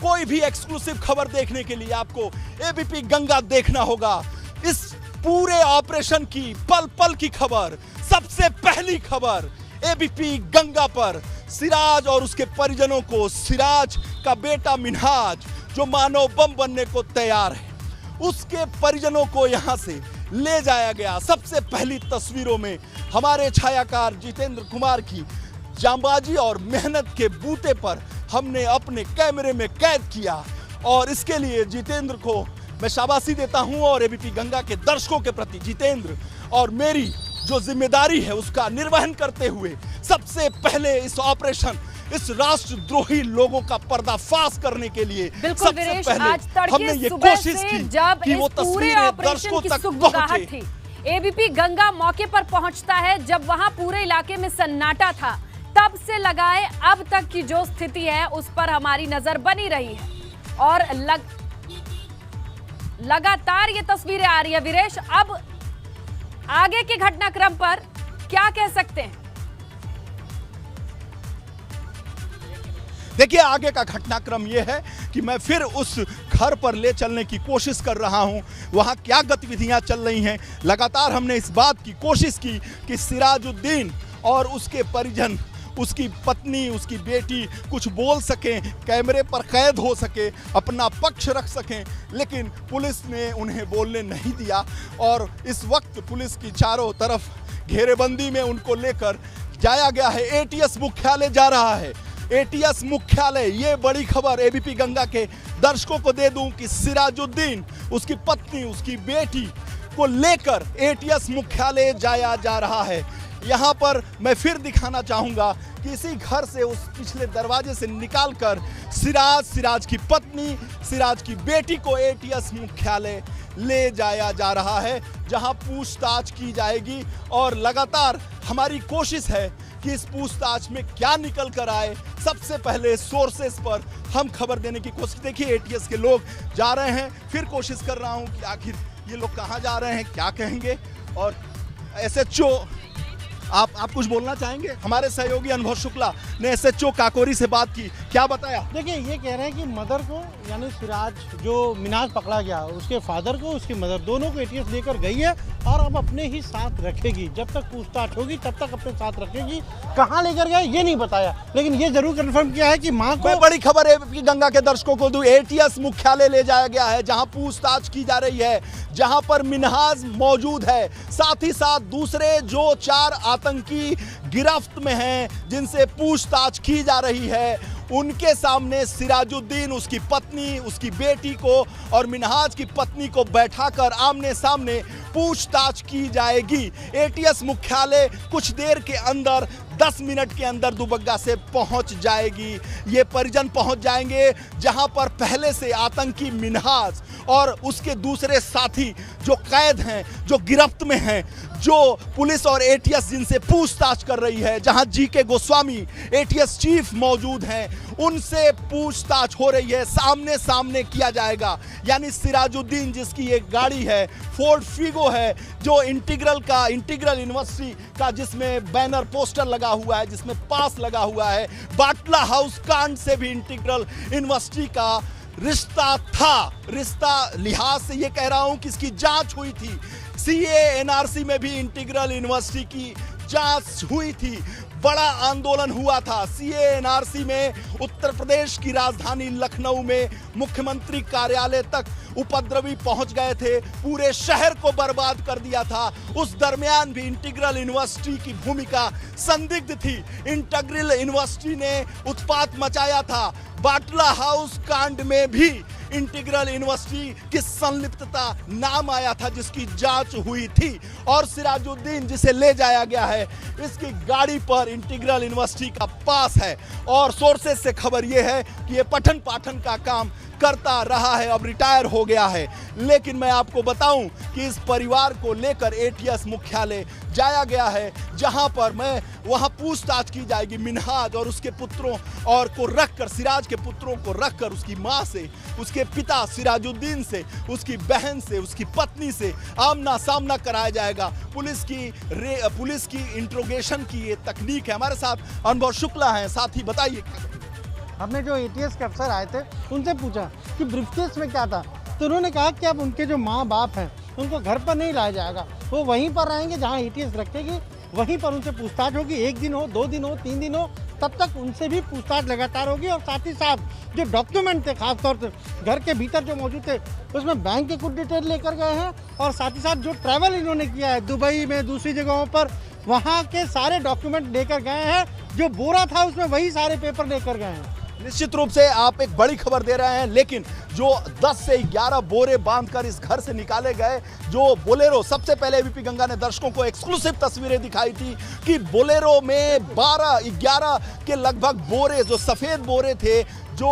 कोई भी एक्सक्लूसिव खबर देखने के लिए आपको एबीपी गंगा देखना होगा। इस पूरे ऑपरेशन की पल पल की खबर, सबसे पहली खबर एबीपी गंगा पर। सिराज और उसके परिजनों को, सिराज का बेटा मिन्हाज जो मानव बम बनने को तैयार है, उसके परिजनों को यहां से ले जाया गया। सबसे पहली तस्वीरों में हमारे छायाकार जितेंद्र कुमार की जांबाजी और मेहनत के बूते पर हमने अपने कैमरे में कैद किया और इसके लिए जितेंद्र को मैं शाबाशी देता हूं। और एबीपी गंगा के दर्शकों के प्रति जितेंद्र और मेरी जो जिम्मेदारी है उसका निर्वहन करते हुए सबसे पहले इस ऑपरेशन, इस राष्ट्रद्रोही लोगों का पर्दाफाश करने के लिए सबसे पहले हमने ये कोशिश की कि वो तस्वीरें दर्शकों तक पहुंचे। एबीपी गंगा मौके पर पहुंचता है जब वहां पूरे इलाके में सन्नाटा था। तब से लगाए अब तक की जो स्थिति है उस पर हमारी नजर बनी रही है और लगातार ये तस्वीरें आ रही है। वीरेश, अब आगे के घटनाक्रम पर क्या कह सकते हैं? देखिए, आगे का घटनाक्रम यह है कि मैं फिर उस घर पर ले चलने की कोशिश कर रहा हूं। वहां क्या गतिविधियां चल रही हैं, लगातार हमने इस बात की कोशिश की कि सिराजुद्दीन और उसके परिजन, उसकी पत्नी, उसकी बेटी कुछ बोल सकें, कैमरे पर कैद हो सके, अपना पक्ष रख सकें, लेकिन पुलिस ने उन्हें बोलने नहीं दिया। और इस वक्त पुलिस की चारों तरफ घेरेबंदी में उनको लेकर जाया गया है। एटीएस मुख्यालय जा रहा है। एटीएस मुख्यालय, ये बड़ी खबर एबीपी गंगा के दर्शकों को दे दूं कि सिराजुद्दीन, उसकी पत्नी, उसकी बेटी को लेकर एटीएस मुख्यालय जाया जा रहा है। यहाँ पर मैं फिर दिखाना चाहूँगा कि इसी घर से, उस पिछले दरवाजे से निकालकर सिराज की पत्नी, सिराज की बेटी को एटीएस मुख्यालय ले जाया जा रहा है, जहां पूछताछ की जाएगी। और लगातार हमारी कोशिश है कि इस पूछताछ में क्या निकल कर आए। सबसे पहले सोर्सेस पर हम खबर देने की कोशिश। देखिए, एटीएस के लोग जा रहे हैं, फिर कोशिश कर रहा हूं कि आखिर ये लोग कहां जा रहे हैं, क्या कहेंगे। और एसएचओ, आप कुछ बोलना चाहेंगे? हमारे सहयोगी अनुभव शुक्ला ने एसएचओ काकोरी से बात की क्या बताया? देखिए ये कह रहे हैं कि मदर को यानी सिराज जो मिनाज पकड़ा गया उसके फादर को उसकी मदर दोनों को एटीएस लेकर गई है और अब अपने ही साथ रखेगी, जब तक पूछताछ होगी तब तक अपने साथ रखेगी। कहाँ लेकर गए ये नहीं बताया, लेकिन ये जरूर कंफर्म किया है कि मां को। बड़ी खबर है कि गंगा के दर्शकों को दूं, एटीएस मुख्यालय ले जाया गया है जहां पूछताछ की जा रही है, जहां पर मिन्हाज मौजूद है, साथ ही साथ दूसरे जो 4 आतंकी गिरफ्त में हैं जिनसे पूछताछ की जा रही है, उनके सामने सिराजुद्दीन, उसकी पत्नी, उसकी बेटी को और मिन्हाज की पत्नी को बैठाकर आमने सामने पूछताछ की जाएगी। एटीएस मुख्यालय कुछ देर के अंदर 10 मिनट के अंदर दुबग्गा से पहुंच जाएगी। ये परिजन पहुंच जाएंगे जहां पर पहले से आतंकी मिन्हाज और उसके दूसरे साथी जो कैद हैं, जो गिरफ्त में हैं, जो पुलिस और एटीएस जिनसे पूछताछ कर रही है, जहां जीके गोस्वामी एटीएस चीफ मौजूद हैं, उनसे पूछताछ हो रही है, सामने सामने किया जाएगा। यानी सिराजुद्दीन जिसकी एक गाड़ी है, फोर्ड फिगो है, जो इंटीग्रल यूनिवर्सिटी का जिसमें बैनर पोस्टर लगा हुआ है, जिसमें पास लगा हुआ है, बाटला हाउस कांड से भी इंटीग्रल यूनिवर्सिटी का रिश्ता था। रिश्ता लिहाज से ये कह रहा हूं कि इसकी जांच हुई थी, सीए एनआरसी में भी इंटीग्रल यूनिवर्सिटी की जांच हुई थी, बड़ा आंदोलन हुआ था। सीए एनआरसी में उत्तर प्रदेश की राजधानी लखनऊ में मुख्यमंत्री कार्यालय तक उपद्रवी पहुंच गए थे, पूरे शहर को बर्बाद कर दिया था। उस दरमियान भी इंटीग्रल यूनिवर्सिटी की भूमिका संदिग्ध थी। इंटीग्रल यूनिवर्सिटी ने उत्पात मचाया था। बाटला हाउस कांड में भी इंटीग्रल यूनिवर्सिटी की संलिप्तता नाम आया था, जिसकी जांच हुई थी। और सिराजुद्दीन जिसे ले जाया गया है, इसकी गाड़ी पर इंटीग्रल यूनिवर्सिटी का पास है और सोर्सेस से खबर यह है कि यह पठन पाठन का काम करता रहा है, अब रिटायर हो गया है। लेकिन मैं आपको बताऊं कि इस परिवार को लेकर एटीएस मुख्यालय जाया गया है, जहां पर वहां पूछताछ की जाएगी मिन्हाज और उसके पुत्रों और को रखकर, सिराज के पुत्रों को रखकर, उसकी मां से, उसके पिता सिराजुद्दीन से, उसकी बहन से, उसकी पत्नी से आमना सामना कराया जाएगा। पुलिस की इंट्रोगेशन की ये तकनीक है। हमारे साथ अनुभव शुक्ला हैं, साथ ही बताइए। हमने जो एटीएस के अफसर आए थे उनसे पूछा कि ब्रीफकेस में क्या था, तो उन्होंने कहा कि अब उनके जो माँ बाप हैं उनको घर पर नहीं लाया जाएगा, वो वहीं पर रहेंगे जहाँ एटीएस रखेगी, वहीं पर उनसे पूछताछ होगी। 1 दिन हो, 2 दिन हो, 3 दिन हो, तब तक उनसे भी पूछताछ लगातार होगी। और साथ ही साथ जो डॉक्यूमेंट थे, खासतौर से घर के भीतर जो मौजूद थे, उसमें बैंक के कुछ डिटेल लेकर गए हैं और साथ ही साथ जो ट्रैवल इन्होंने किया है दुबई में, दूसरी जगहों पर, वहाँ के सारे डॉक्यूमेंट लेकर गए हैं। जो बोरा था उसमें वही सारे पेपर लेकर गए हैं। निश्चित रूप से आप एक बड़ी खबर दे रहे हैं, लेकिन जो 10 से 11 बोरे बांधकर इस घर से निकाले गए, जो बोलेरो, सबसे पहले एबीपी गंगा ने दर्शकों को एक्सक्लूसिव तस्वीरें दिखाई थी कि बोलेरो में 12-11 के लगभग बोरे, जो सफेद बोरे थे, जो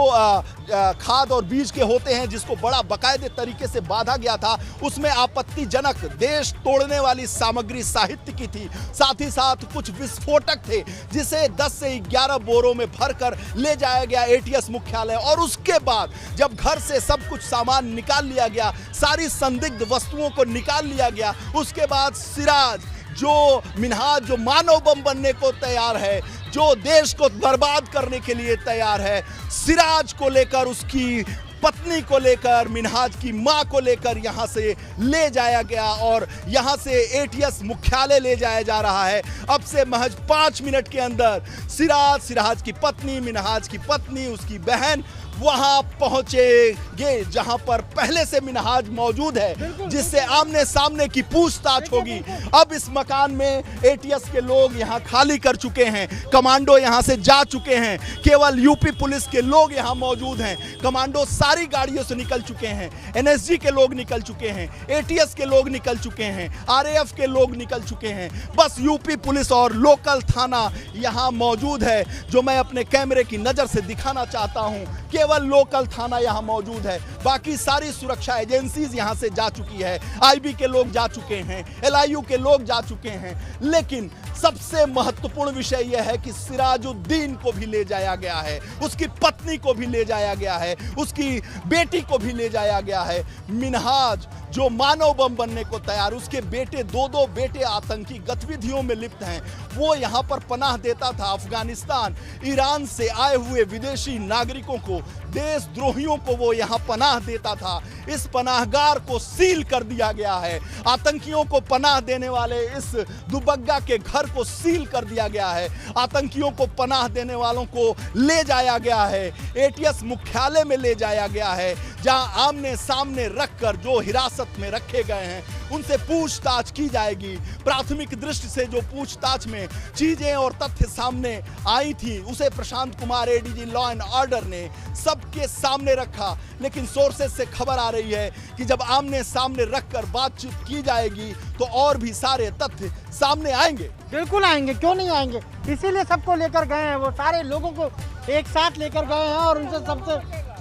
खाद और बीज के होते हैं, जिसको बड़ा बाकायदे तरीके से बांधा गया था, उसमें आपत्तिजनक, देश तोड़ने वाली सामग्री साहित्य की थी। साथ ही साथ कुछ विस्फोटक थे, जिसे 10 से 11 बोरों में भरकर ले जाया गया एटीएस मुख्यालय। और उसके बाद जब घर से सब कुछ सामान निकाल लिया गया, सारी संदिग्ध वस्तुओं को निकाल लिया गया, उसके बाद सिराज, जो मिन्हाज, जो मानव बम बनने को तैयार है, जो देश को बर्बाद करने के लिए तैयार है, सिराज को लेकर, उसकी पत्नी को लेकर, मिन्हाज की मां को लेकर यहां से ले जाया गया और यहां से एटीएस मुख्यालय ले जाया जा रहा है। अब से महज 5 मिनट के अंदर सिराज की पत्नी, मिन्हाज की पत्नी, उसकी बहन वहां पहुंचेंगे जहां पर पहले से मिन्हाज मौजूद है, जिससे आमने सामने की पूछताछ होगी। अब इस मकान में एटीएस के लोग यहां खाली कर चुके हैं, कमांडो यहां से जा चुके हैं, केवल यूपी पुलिस के लोग यहां मौजूद हैं। कमांडो सारी गाड़ियों से निकल चुके हैं, एनएसजी के लोग निकल चुके हैं, एटीएस के लोग निकल चुके हैं, आरएएफ के लोग निकल चुके हैं। बस यूपी पुलिस और लोकल थाना यहां मौजूद है, जो मैं अपने कैमरे की नजर से दिखाना चाहता हूं केवल लोकल थाना यहां मौजूद है, बाकी सारी सुरक्षा एजेंसीज यहां से जा चुकी है। आईबी के लोग जा चुके हैं, एलआईयू के लोग जा चुके हैं, लेकिन सबसे महत्वपूर्ण विषय यह है कि सिराजुद्दीन को भी ले जाया गया है, उसकी पत्नी को भी ले जाया गया है, उसकी बेटी को भी ले जाया गया है। मिनहाज जो मानव बम बनने को तैयार, उसके बेटे, दो बेटे आतंकी गतिविधियों में लिप्त हैं, वो यहां पर पनाह देता था। अफगानिस्तान, ईरान से आए हुए विदेशी नागरिकों को, देशद्रोहियों को वो यहां पनाह देता था। इस पनाहगार को सील कर दिया गया है। आतंकियों को पनाह देने वाले इस दुबग्गा के घर को सील कर दिया गया है। आतंकियों को पनाह देने वालों को ले जाया गया है, एटीएस मुख्यालय में ले जाया गया है, जहां आमने सामने रखकर जो हिरासत में रखे गए हैं उनसे पूछताछ की जाएगी। प्राथमिक दृष्टि से जो पूछताछ में चीजें और तथ्य सामने आई थी, उसे Prashant Kumar ADG law and order ने सबके सामने रखा। लेकिन सोर्सेज से खबर आ रही है कि जब आमने सामने रखकर बातचीत की जाएगी तो और भी सारे तथ्य सामने आएंगे। बिल्कुल आएंगे, क्यों नहीं आएंगे। इसीलिए सबको लेकर गए हैं, वो सारे लोगों को एक साथ लेकर गए हैं और उनसे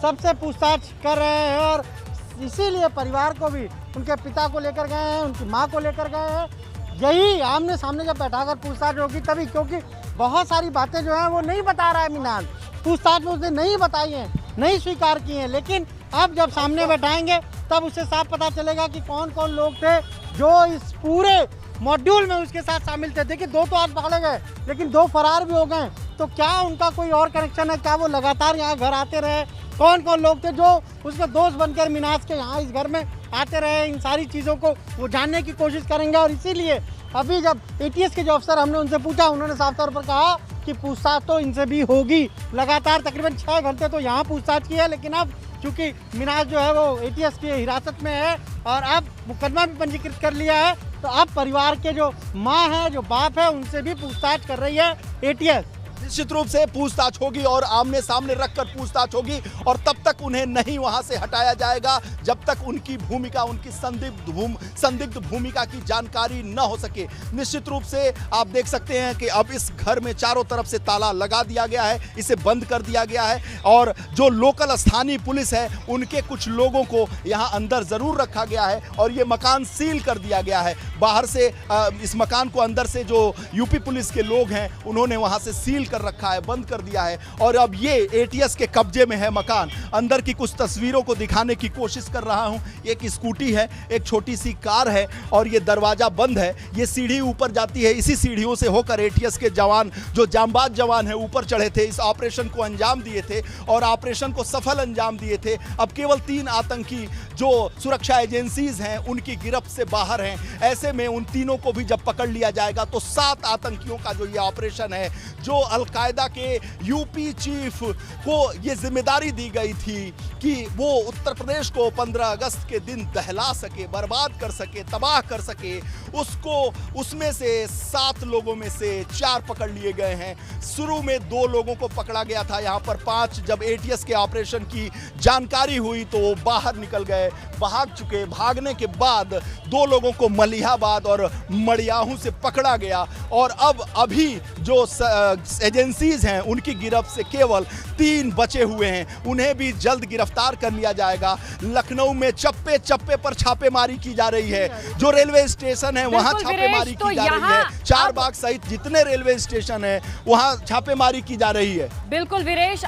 सबसे पूछताछ कर रहे हैं। और इसीलिए परिवार को भी, उनके पिता को लेकर गए हैं, उनकी माँ को लेकर गए हैं। यही आमने सामने जब बैठाकर पूछताछ होगी तभी, क्योंकि बहुत सारी बातें जो हैं वो नहीं बता रहा है मिनाज, पूछताछ में उसने नहीं बताई हैं, नहीं स्वीकार की हैं। लेकिन अब जब सामने बैठाएंगे तब उससे साफ पता चलेगा कि कौन कौन लोग थे जो इस पूरे मॉड्यूल में उसके साथ शामिल थे। देखिए, 2 तो आज पकड़े गए, लेकिन 2 फरार भी हो गए। तो क्या उनका कोई और कनेक्शन है? क्या वो लगातार यहाँ घर आते रहे? कौन कौन लोग थे जो उसके दोस्त बनकर मिनाज के यहाँ इस घर में आते रहे? इन सारी चीज़ों को वो जानने की कोशिश करेंगे। और इसीलिए अभी जब एटीएस के जो अफसर, हमने उनसे पूछा, उन्होंने साफ तौर पर कहा कि पूछताछ तो इनसे भी होगी। लगातार तकरीबन 6 घंटे तो यहाँ पूछताछ की है, लेकिन अब चूँकि मिनाज जो है वो एटीएस की हिरासत में है और अब मुकदमा भी पंजीकृत कर लिया है, तो अब परिवार के जो माँ है, जो बाप है, उनसे भी पूछताछ कर रही है एटीएस। निश्चित रूप से पूछताछ होगी और आमने सामने रखकर पूछताछ होगी, और तब तक उन्हें नहीं वहां से हटाया जाएगा जब तक उनकी भूमिका, उनकी संदिग्ध भूमिका की जानकारी न हो सके। निश्चित रूप से आप देख सकते हैं कि अब इस घर में चारों तरफ से ताला लगा दिया गया है, इसे बंद कर दिया गया है, और जो लोकल स्थानीय पुलिस है उनके कुछ लोगों को यहाँ अंदर जरूर रखा गया है और ये मकान सील कर दिया गया है। बाहर से इस मकान को अंदर से जो यूपी पुलिस के लोग हैं उन्होंने वहां से सील कर रखा है, बंद कर दिया है, और अब ये एटीएस के कब्जे में है मकान। अंदर की कुछ तस्वीरों को दिखाने की कोशिश कर रहा हूं। एक स्कूटी है, एक छोटी सी कार है और ये दरवाजा बंद है। ये सीढ़ी ऊपर जाती है, इसी सीढ़ियों से होकर एटीएस के जवान, जो जांबाज जवान है, ऊपर चढ़े थे, इस ऑपरेशन को अंजाम दिए थे और ऑपरेशन को सफल अंजाम दिए थे। अब केवल 3 आतंकी जो सुरक्षा एजेंसीज हैं उनकी गिरफ्त से बाहर हैं। ऐसे में उन तीनों को भी जब पकड़ लिया जाएगा तो 7 आतंकियों का जो ये ऑपरेशन है, जो अलकायदा के यूपी चीफ को ये जिम्मेदारी दी गई थी कि वो उत्तर प्रदेश को 15 अगस्त के दिन दहला सके, बर्बाद कर सके, तबाह कर सके, उसमें से 7 लोगों में से 4 पकड़ लिए गए हैं। शुरू में 2 लोगों को पकड़ा गया था, यहाँ पर 5 जब एटीएस के ऑपरेशन की जानकारी हुई तो वो बाहर निकल गए, भाग चुके। भागने के बाद 2 लोगों को मलिहाबाद और मड़ियाहू से पकड़ा गया और अब अभी जो एजेंसीज हैं उनकी गिरफ्त से केवल 3 बचे हुए हैं, उन्हें भी जल्द गिरफ्तार कर लिया जाएगा। लखनऊ में चप्पे चप्पे पर छापेमारी की जा रही है, जो रेलवे स्टेशन है वहां छापेमारी की जा रही है, चारबाग सहित जितने रेलवे स्टेशन है वहां छापेमारी की जा रही है। बिल्कुल वीरेश।